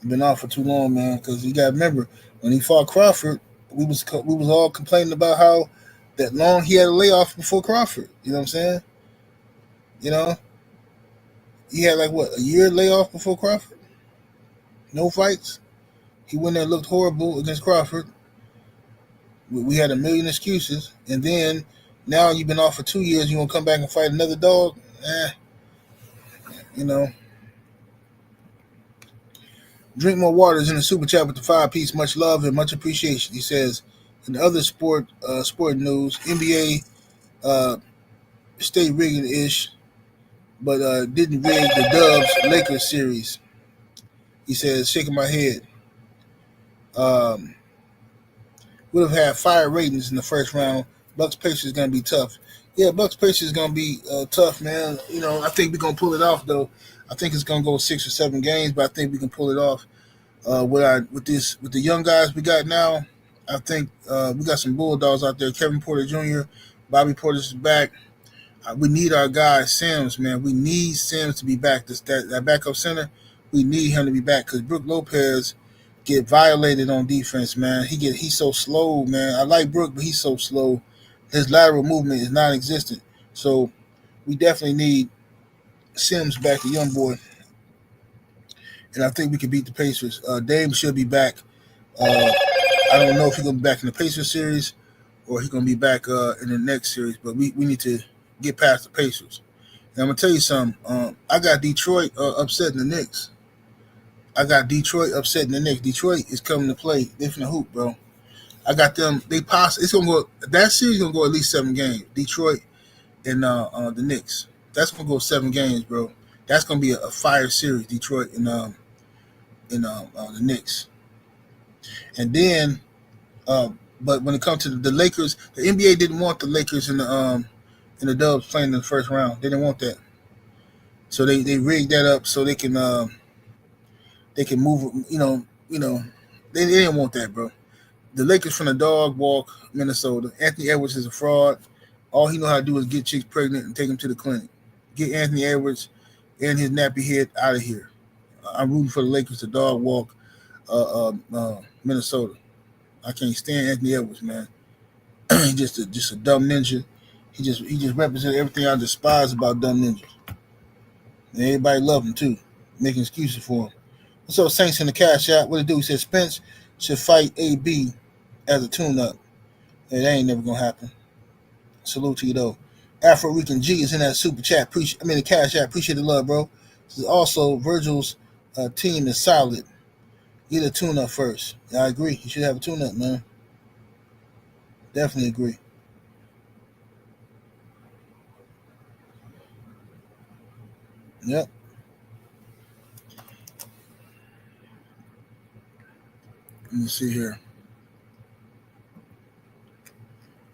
He's been out for too long, man. Because you got to remember when he fought Crawford, we was all complaining about how that long he had a layoff before Crawford. You know what I'm saying? You know, he had like what, a year layoff before Crawford. No fights. He went there and looked horrible against Crawford. We had a million excuses, and then now you've been off for 2 years. You want to come back and fight another dog? You know. Drink more waters in the super chat with the 5-piece. Much love and much appreciation. He says, in other sport news, NBA stayed rigging ish, but didn't rig the Dubs Lakers series. He says, shaking my head. Would have had fire ratings in the first round. Bucks Pacers is gonna be tough. Yeah, Bucks Pacers is gonna be tough, man. You know, I think we're gonna pull it off though. I think it's gonna go 6 or 7 games, but I think we can pull it off. With the young guys we got now, I think we got some bulldogs out there. Kevin Porter Jr., Bobby Portis is back. We need our guy Sims, man. We need Sims to be back. That backup center, we need him to be back because Brook Lopez get violated on defense, man. He's so slow, man. I like Brook, but he's so slow. His lateral movement is non-existent. So we definitely need Sims back, the young boy. And I think we can beat the Pacers. Dame should be back. I don't know if he's going to be back in the Pacers series or he's going to be back in the next series, but we need to get past the Pacers. And I'm going to tell you something. I got Detroit upsetting the Knicks. Detroit is coming to play. They're finna hoop, bro. I got them. It's gonna go. That series gonna go at least 7 games. Detroit and the Knicks. That's gonna go 7 games, bro. That's gonna be a fire series, Detroit and the Knicks. And then, but when it comes to the Lakers, the NBA didn't want the Lakers in the Dubs playing in the first round. They didn't want that, so they rigged that up so they can move. They didn't want that, bro. The Lakers from the dog walk Minnesota. Anthony Edwards is a fraud. All he know how to do is get chicks pregnant and take them to the clinic. Get Anthony Edwards and his nappy head out of here. I'm rooting for the Lakers to dog walk Minnesota. I can't stand Anthony Edwards, man. He's just a dumb ninja. He just represents everything I despise about dumb ninjas. And everybody love him too, making excuses for him. What's up, Saints in the Cash App? What it do? He said Spence should fight AB as a tune-up. Yeah, that ain't never gonna happen. Salute to you though. Afro Rican G is in that super chat. The Cash App. Appreciate the love, bro. This is also Virgil's team is solid. Get a tune-up first. Yeah, I agree. You should have a tune-up, man. Definitely agree. Yep. Let me see here.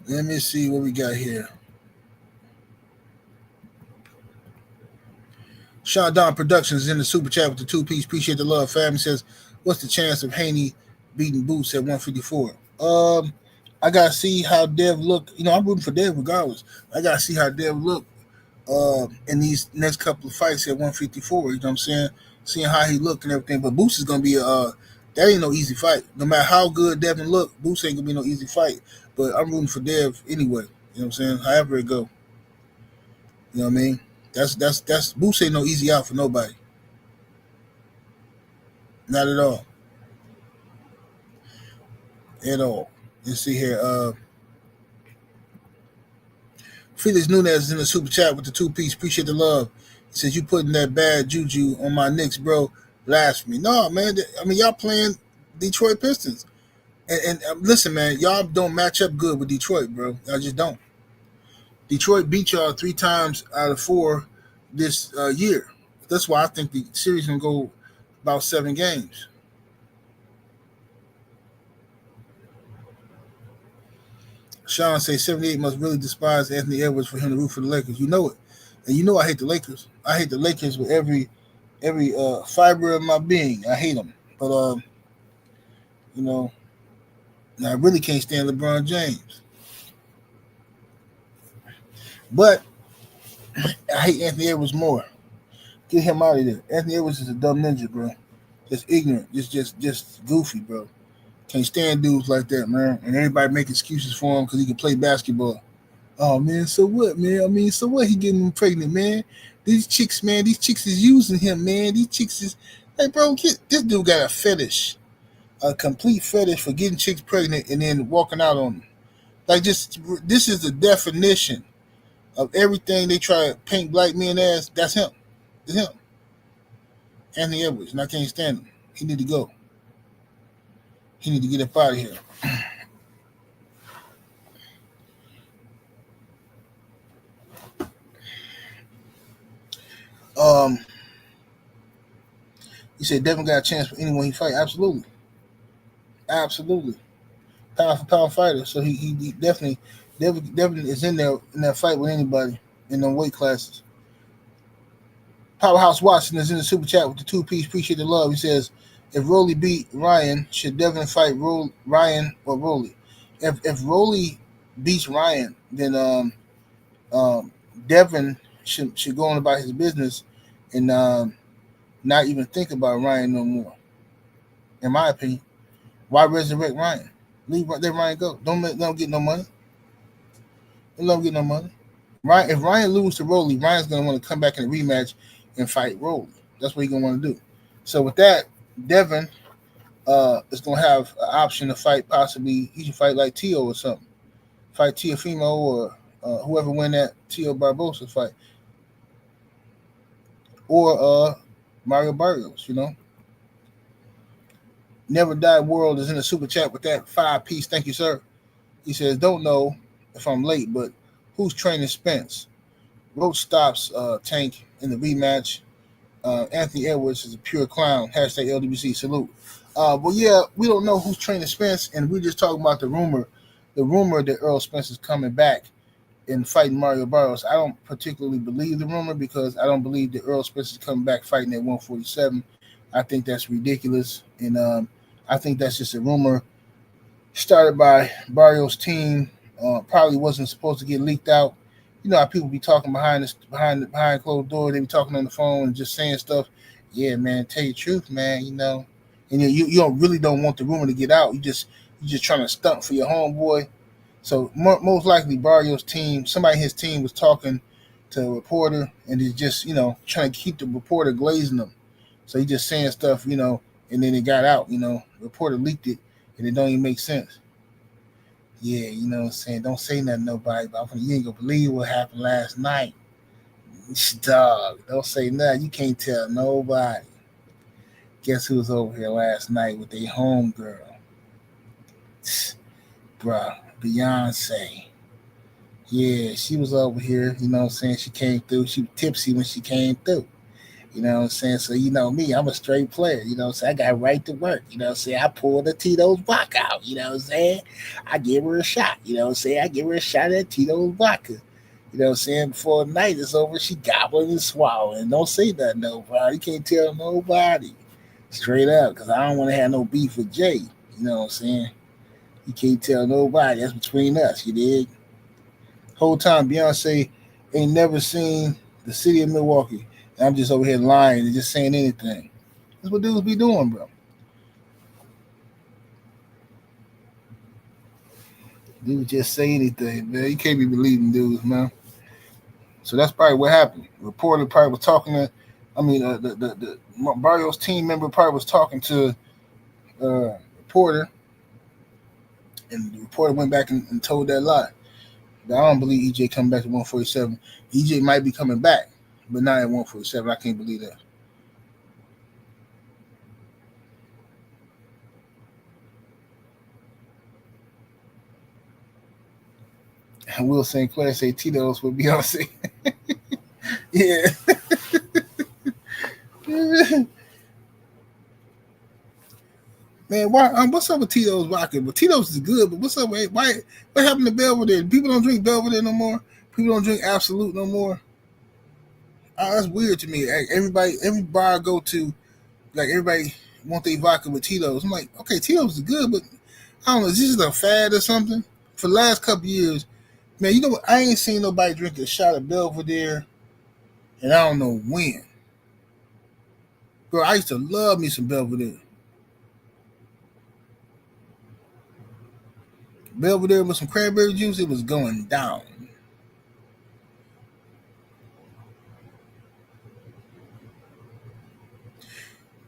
Let me see what we got here. Sean Don Productions is in the super chat with the 2-piece. Appreciate the love, fam. He says, what's the chance of Haney beating Boots at 154? I gotta see how Dev look. I'm rooting for Dev regardless. I gotta see how Dev look in these next couple of fights at 154. You know what I'm saying? Seeing how he look and everything. But Boots is gonna be that ain't no easy fight. No matter how good Devin look, Boots ain't gonna be no easy fight. But I'm rooting for Dev anyway. You know what I'm saying? However it go. You know what I mean? That's Boots ain't no easy out for nobody. Not at all. At all. Let's see here. Felix Nunez is in the super chat with the 2-piece. Appreciate the love. He says, you putting that bad juju on my Knicks, bro. Blasphemy. No, man. Y'all playing Detroit Pistons. And listen, man, y'all don't match up good with Detroit, bro. Y'all just don't. Detroit beat y'all 3 times out of 4 this year. That's why I think the series going to go about 7 games. Sean says 78 must really despise Anthony Edwards for him to root for the Lakers. You know it. And you know I hate the Lakers. I hate the Lakers with every fiber of my being. I hate them. But, I really can't stand LeBron James. But I hate Anthony Edwards more. Get him out of there. Anthony Edwards is a dumb ninja, bro. Just ignorant. Just goofy, bro. Can't stand dudes like that, man. And everybody make excuses for him because he can play basketball. Oh, man, so what, man? So what? He getting him pregnant, man. These chicks is using him, man. These chicks is... Hey, bro, this dude got a fetish. A complete fetish for getting chicks pregnant and then walking out on them. Like, this is the definition of everything they try to paint black men as. That's him. It's him. Anthony Edwards. And I can't stand him. He need to go. He need to get up out of here. You said Devin got a chance for anyone he fight. Absolutely. Pound for pound fighter. So he definitely Devin is in there in that fight with anybody in them weight classes. Powerhouse Watson is in the super chat with the 2-piece. Appreciate the love. He says, if Rolly beat Ryan, should Devin fight Ryan or Rolly? If Rolly beats Ryan, then Devin should go on about his business and not even think about Ryan no more. In my opinion, why resurrect Ryan? Let Ryan go. Don't let him get no money. Don't let him get no money. If Ryan loses to Rolly, Ryan's gonna want to come back in a rematch and fight Rolly. That's what he's gonna want to do. So with that, Devin is gonna have an option to fight. Possibly he should fight like Tio or something. Fight Teofimo or whoever win that Tio Barbosa fight, or Mario Barrios. Never Die World is in the super chat with that 5-piece. Thank you, sir. He says, don't know if I'm late, but who's training Spence? Roach stops Tank in the rematch. Anthony Edwards is a pure clown. Hashtag LWC salute. But yeah, we don't know who's training Spence, and we're just talking about the rumor. The rumor that Errol Spence is coming back and fighting Mario Barrios. I don't particularly believe the rumor because I don't believe that Errol Spence is coming back fighting at 147. I think that's ridiculous, and I think that's just a rumor started by Barrios' team. Probably wasn't supposed to get leaked out. You know how people be talking behind closed door. They be talking on the phone and just saying stuff. Yeah, man. Tell you the truth, man. And you don't really don't want the rumor to get out. You just trying to stunt for your homeboy. So most likely Barrios' team, somebody in his team was talking to a reporter and he's just trying to keep the reporter glazing them. So he just saying stuff, and then it got out. The reporter leaked it, and it don't even make sense. Yeah, what I'm saying? Don't say nothing to nobody, but you ain't gonna believe what happened last night. Dog, don't say nothing. You can't tell nobody. Guess who was over here last night with their homegirl? Bruh, Beyonce. Yeah, she was over here, what I'm saying? She came through. She was tipsy when she came through. You know what I'm saying? So me, I'm a straight player. You know what I'm saying? I got right to work. You know what I'm saying? I pulled the Tito's vodka out. You know what I'm saying? I give her a shot. You know what I'm saying? I give her a shot at Tito's vodka. You know what I'm saying? Before the night is over, she gobbling and swallowing. Don't say nothing, no, bro. You can't tell nobody. Straight up, because I don't want to have no beef with Jay. You know what I'm saying? You can't tell nobody. That's between us, you dig? Whole time, Beyonce ain't never seen the city of Milwaukee. I'm just over here lying and just saying anything. That's what dudes be doing, bro. Dudes just say anything, man. You can't be believing dudes, man. So that's probably what happened. The reporter probably was talking to, the Barrios team member probably was talking to reporter, and the reporter went back and told that lie. But I don't believe EJ coming back to 147. EJ might be coming back, but not at 147. I can't believe that. And Will St. Clair say Tito's with Beyonce. Yeah. Man, why? What's up with Tito's vodka? But Tito's is good. But what's up? Why? What happened to Belvedere? People don't drink Belvedere no more. People don't drink Absolute no more. That's weird to me. Every bar I go to, like everybody want their vodka with Tito's. I'm like, okay, Tito's is good, but I don't know. Is this just a fad or something? For the last couple years, man, you know what? I ain't seen nobody drink a shot of Belvedere, and I don't know when. Bro, I used to love me some Belvedere. Belvedere with some cranberry juice, it was going down.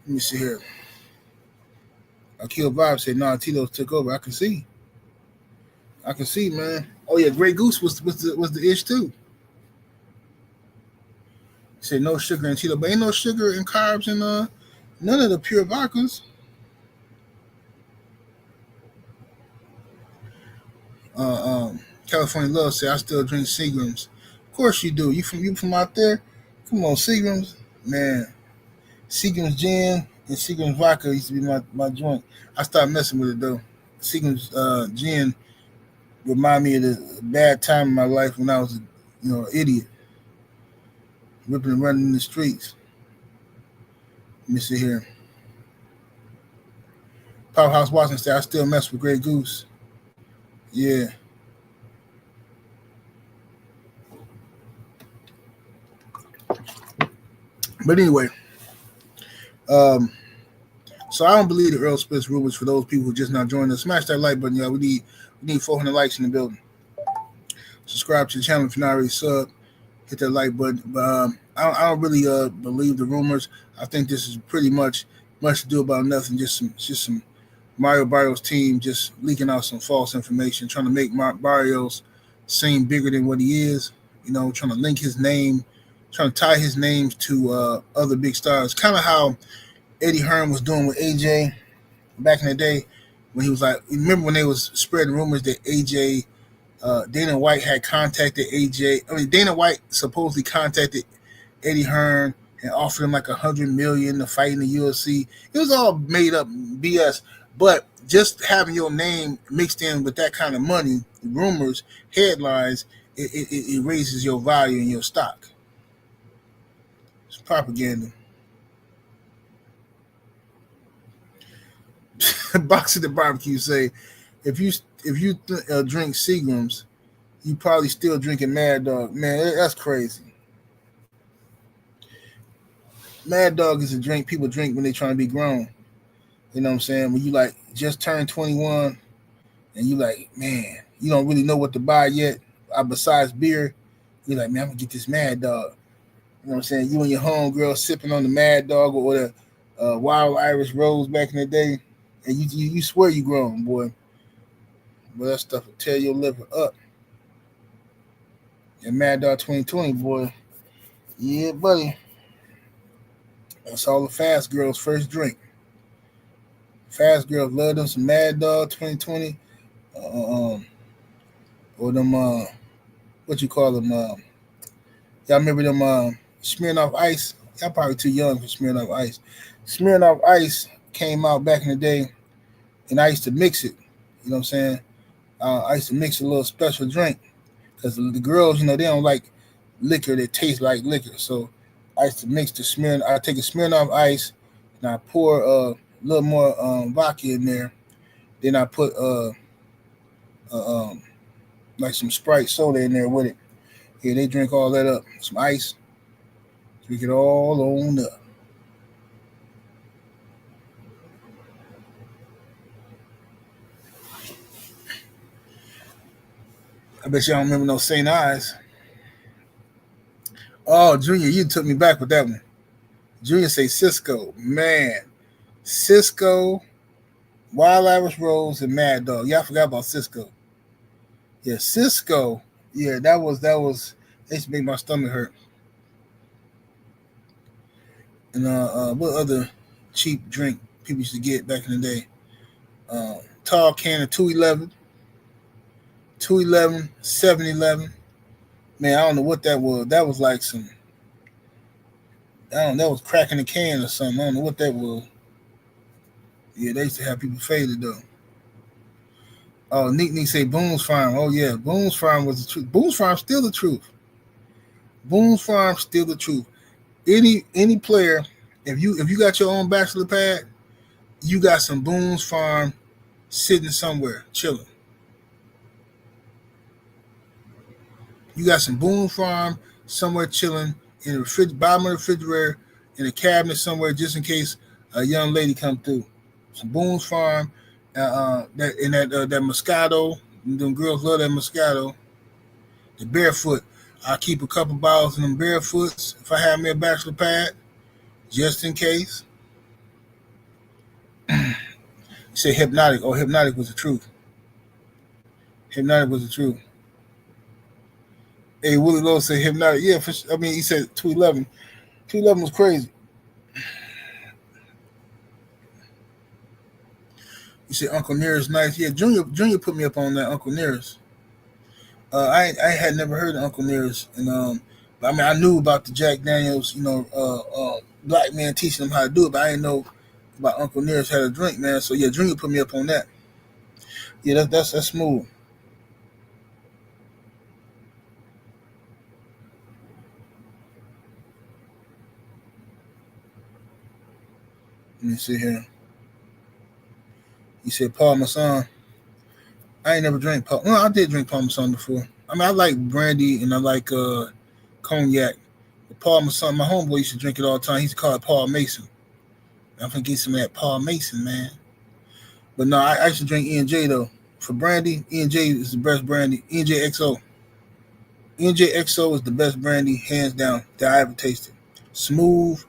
Let me see here. Akil Vibe said, "Nah, Tito's took over." I can see, man. Oh yeah, Grey Goose was the ish too. He said no sugar in Tito, but ain't no sugar and carbs in none of the pure vodkas. California Love said, "I still drink Seagrams." Of course you do. You from out there? Come on, Seagrams, man. Seagram's gin and Seagram's vodka used to be my joint. I stopped messing with it though. Seagram's gin remind me of the bad time in my life when I was an idiot, ripping and running in the streets. Let me see here. Powerhouse Watson said, "I still mess with Grey Goose." Yeah. But anyway, so I don't believe the Errol Spence rumors. For those people who just now joined us, smash that like button, y'all. We need 400 likes in the building. Subscribe to the channel if you're not already sub. Hit that like button. But I don't really believe the rumors. I think this is pretty much to do about nothing. Just some Mario Barrios team just leaking out some false information, trying to make Barrios seem bigger than what he is. Trying to link his name, trying to tie his name to other big stars. Kind of how Eddie Hearn was doing with AJ back in the day when he was like, remember when they was spreading rumors that AJ Dana White had contacted AJ. I mean, Dana White supposedly contacted Eddie Hearn and offered him like $100 million to fight in the UFC. It was all made up BS. But just having your name mixed in with that kind of money, rumors, headlines, it raises your value in your stock. It's propaganda. Box at the barbecue say, if you drink Seagrams, you probably still drinking Mad Dog. Man, that's crazy. Mad Dog is a drink people drink when they trying to be grown. You know what I'm saying? When you like just turned 21 and you like, man, you don't really know what to buy yet besides beer. You're like, man, I'm gonna get this Mad Dog. You know what I'm saying? You and your homegirl sipping on the Mad Dog or the Wild Irish Rose back in the day, and you swear you grown, boy. But that stuff will tear your liver up. And Mad Dog 2020, boy. Yeah, buddy. That's all the fast girls' first drink. Fast girls love them some Mad Dog 2020. Or them, what you call them? Y'all remember them Smirnoff Ice? Y'all probably too young for Smirnoff Ice. Smirnoff Ice came out back in the day, and I used to mix it. You know what I'm saying? I used to mix a little special drink because the girls, they don't like liquor that tastes like liquor. So I used to mix the Smirnoff. I take a Smirnoff Ice, and I pour a little more vodka in there. Then I put like some Sprite soda in there with it. Yeah, they drink all that up. Some ice. Drink it all on up. I bet y'all don't remember no St. Ives. Oh, Junior, you took me back with that one. Junior say Cisco. Man. Cisco, Wild Irish Rose, and Mad Dog. Y'all forgot about Cisco. Yeah, Cisco. Yeah, that was that used to make my stomach hurt. And what other cheap drink people used to get back in the day? Tall can of 211, 7-Eleven. Man, I don't know what that was. That was like some, that was cracking a can or something. I don't know what that was. Yeah, they used to have people faded though. Oh, Neek say Boone's Farm. Oh yeah, Boone's Farm was the truth. Boone's Farm still the truth. Boone's Farm still the truth. Any player, if you got your own bachelor pad, you got some Boone's Farm sitting somewhere chilling. You got some Boone's Farm somewhere chilling in the bottom of the refrigerator, in a cabinet somewhere, just in case a young lady come through. Some Boone's Farm, that Moscato. Them girls love that Moscato. The Barefoot. I keep a couple bottles of them Barefoots if I have me a bachelor pad, just in case. You say Hypnotic. Oh, Hypnotic was the truth. Hypnotic was the truth. Hey, Willie Lowe said Hypnotic. Yeah, he said 211. 211 was crazy. You said Uncle Nearest nice. Yeah, Junior put me up on that Uncle Nearest. I had never heard of Uncle Nearest, and but I knew about the Jack Daniels, black man teaching them how to do it, but I didn't know about Uncle Nearest had a drink, man. So yeah, Junior put me up on that. Yeah, that's smooth. Let me see here. You said Parmesan. I ain't never drank Parmesan. Well, I did drink Parmesan before. I like brandy and I like cognac. But Parmesan, my homeboy used to drink it all the time. He used to call it Paul Mason. I'm going to get some of that Paul Mason, man. But no, I used to drink E&J, though. For brandy, E&J is the best brandy. E&J XO. E&J XO is the best brandy, hands down, that I ever tasted. Smooth,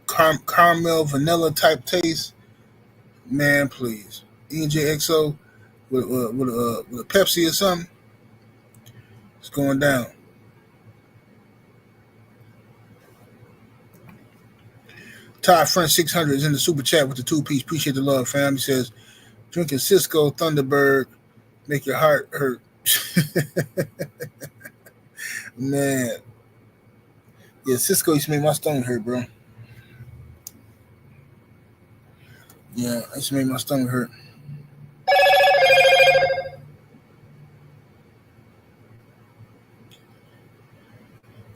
caramel, vanilla type taste. Man, please. E&J XO with a Pepsi or something. It's going down. Todd French 600 is in the super chat with the 2-piece. Appreciate the love, fam. He says, drinking Cisco Thunderbird make your heart hurt. Man, yeah, Cisco used to make my stomach hurt, bro. Yeah, it used to make my stomach hurt.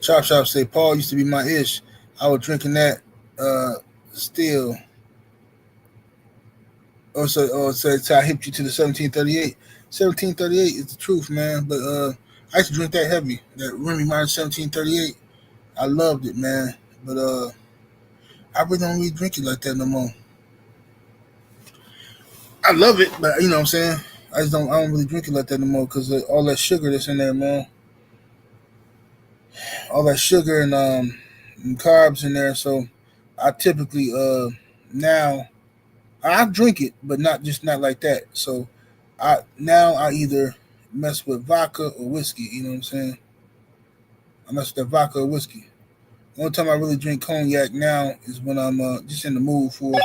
Chop Shop say Paul used to be my ish. I was drinking that uh still. So I hipped you to the 1738. 1738 is the truth, man. But I used to drink that heavy. That Remy Martin 1738. I loved it, man. But I really don't really drink it like that no more. I love it, but you know what I'm saying? I don't really drink it like that no more because all that sugar that's in there, man. All that sugar and carbs in there. So I typically now I drink it, but not like that. So I either mess with vodka or whiskey. You know what I'm saying? I mess with that vodka or whiskey. The only time I really drink cognac now is when I'm just in the mood for it.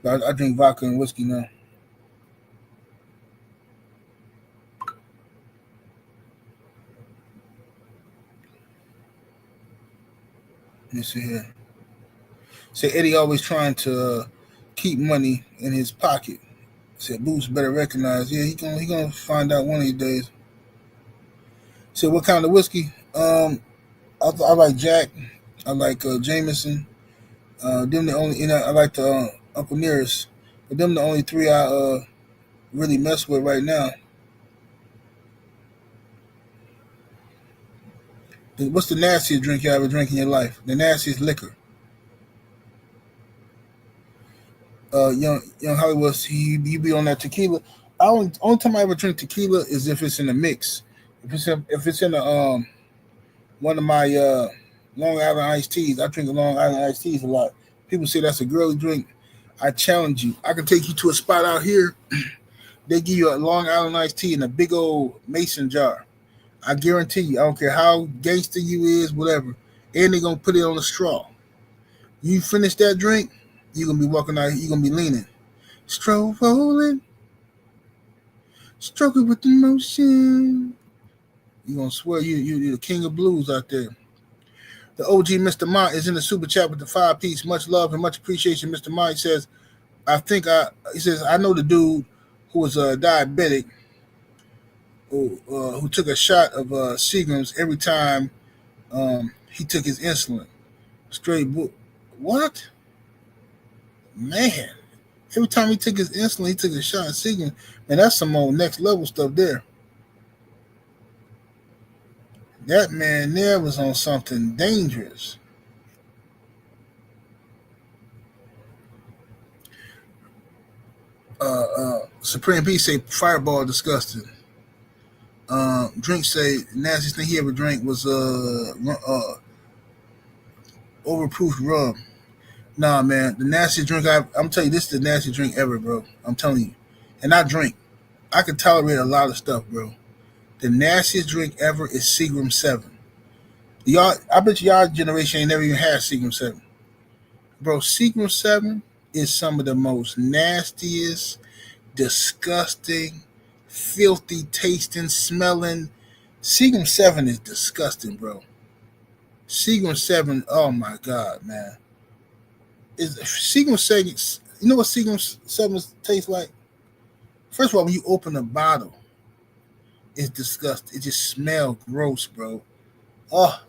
But I drink vodka and whiskey now. Let me see here. Say Eddie always trying to keep money in his pocket. Said Boots better recognize. Yeah, he gonna find out one of these days. Said what kind of whiskey? I like Jack. I like Jameson. Them the only. I like the Uncle Nearest. But them the only three I really mess with right now. What's the nastiest drink you ever drank in your life? The nastiest liquor. Young Hollywood, he be on that tequila. Only time I ever drink tequila is if it's in a mix. If it's in a one of my Long Island iced teas. I drink Long Island iced teas a lot. People say that's a girly drink. I challenge you. I can take you to a spot out here. They give you a Long Island iced tea in a big old mason jar. I guarantee you. I don't care how gangster you is, whatever. And they gonna put it on a straw. You finish that drink, you gonna be walking out. You gonna be leaning, strolling, stroking with emotion. You gonna swear you're the king of blues out there. The OG Mr. Mott is in the super chat with the 5-piece. Much love and much appreciation. Mr. Mott says, he says, I know the dude who was diabetic who took a shot of Seagram's every time he took his insulin. Straight book. What? Man. Every time he took his insulin, he took a shot of Seagram. Man, that's some old next level stuff there. That man there was on something dangerous. Supreme Peace say Fireball disgusting. Drink say nastiest thing he ever drank was overproof rum. Nah, man, the nastiest drink I'm telling you, this is the nastiest drink ever, bro. I'm telling you, and I drink. I can tolerate a lot of stuff, bro. The nastiest drink ever is Seagram 7. Y'all, I bet y'all generation ain't never even had Seagram 7. Bro, Seagram 7 is some of the most nastiest, disgusting, filthy tasting, smelling. Seagram 7 is disgusting, bro. Seagram 7, oh my God, man. Is Seagram 7, you know what Seagram 7 tastes like? First of all, when you open a bottle, it's disgusting. It just smells gross, bro. Oh,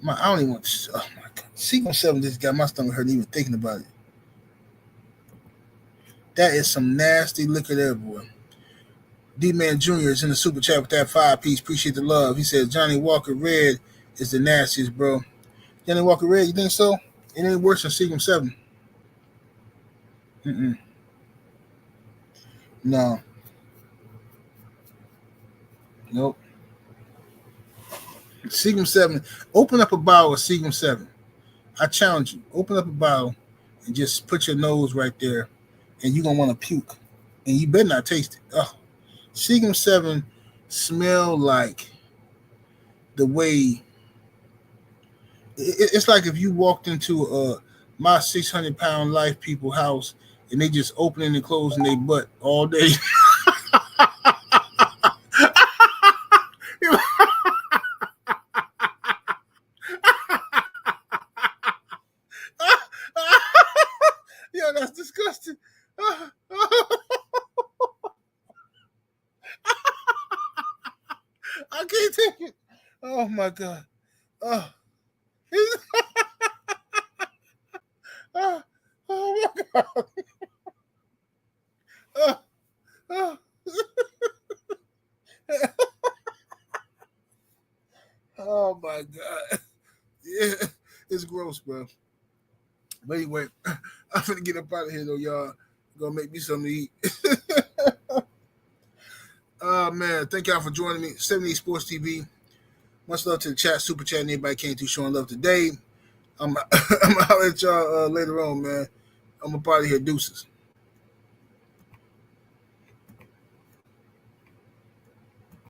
I don't even want to. Oh my God. Seagram 7 just got my stomach hurting even thinking about it. That is some nasty liquor there, boy. D-Man Jr. is in the super chat with that 5-piece. Appreciate the love. He says Johnny Walker Red is the nastiest, bro. Johnny Walker Red, you think so? It ain't worse than Seagram 7. Mm-mm. No. Nope. Seagram 7. Open up a bottle of Seagram 7. I challenge you. Open up a bottle and just put your nose right there, and you're going to want to puke. And you better not taste it. Oh. Seagram 7 smell like the way it's like if you walked into my 600-pound life people house and they just opening and closing their butt all day. Yo, that's disgusting. I can't take it. Oh my god. Oh, oh, oh my god. Oh, oh. Oh my god. Yeah, it's gross, bro. But anyway, I'm finna get up out of here though, y'all. Gonna make me something to eat. Oh man, thank y'all for joining me. 70 Sports TV. Much love to the chat, super chat, and everybody came through showing love today. I'm out at y'all later on, man. I'm up out of here. Deuces.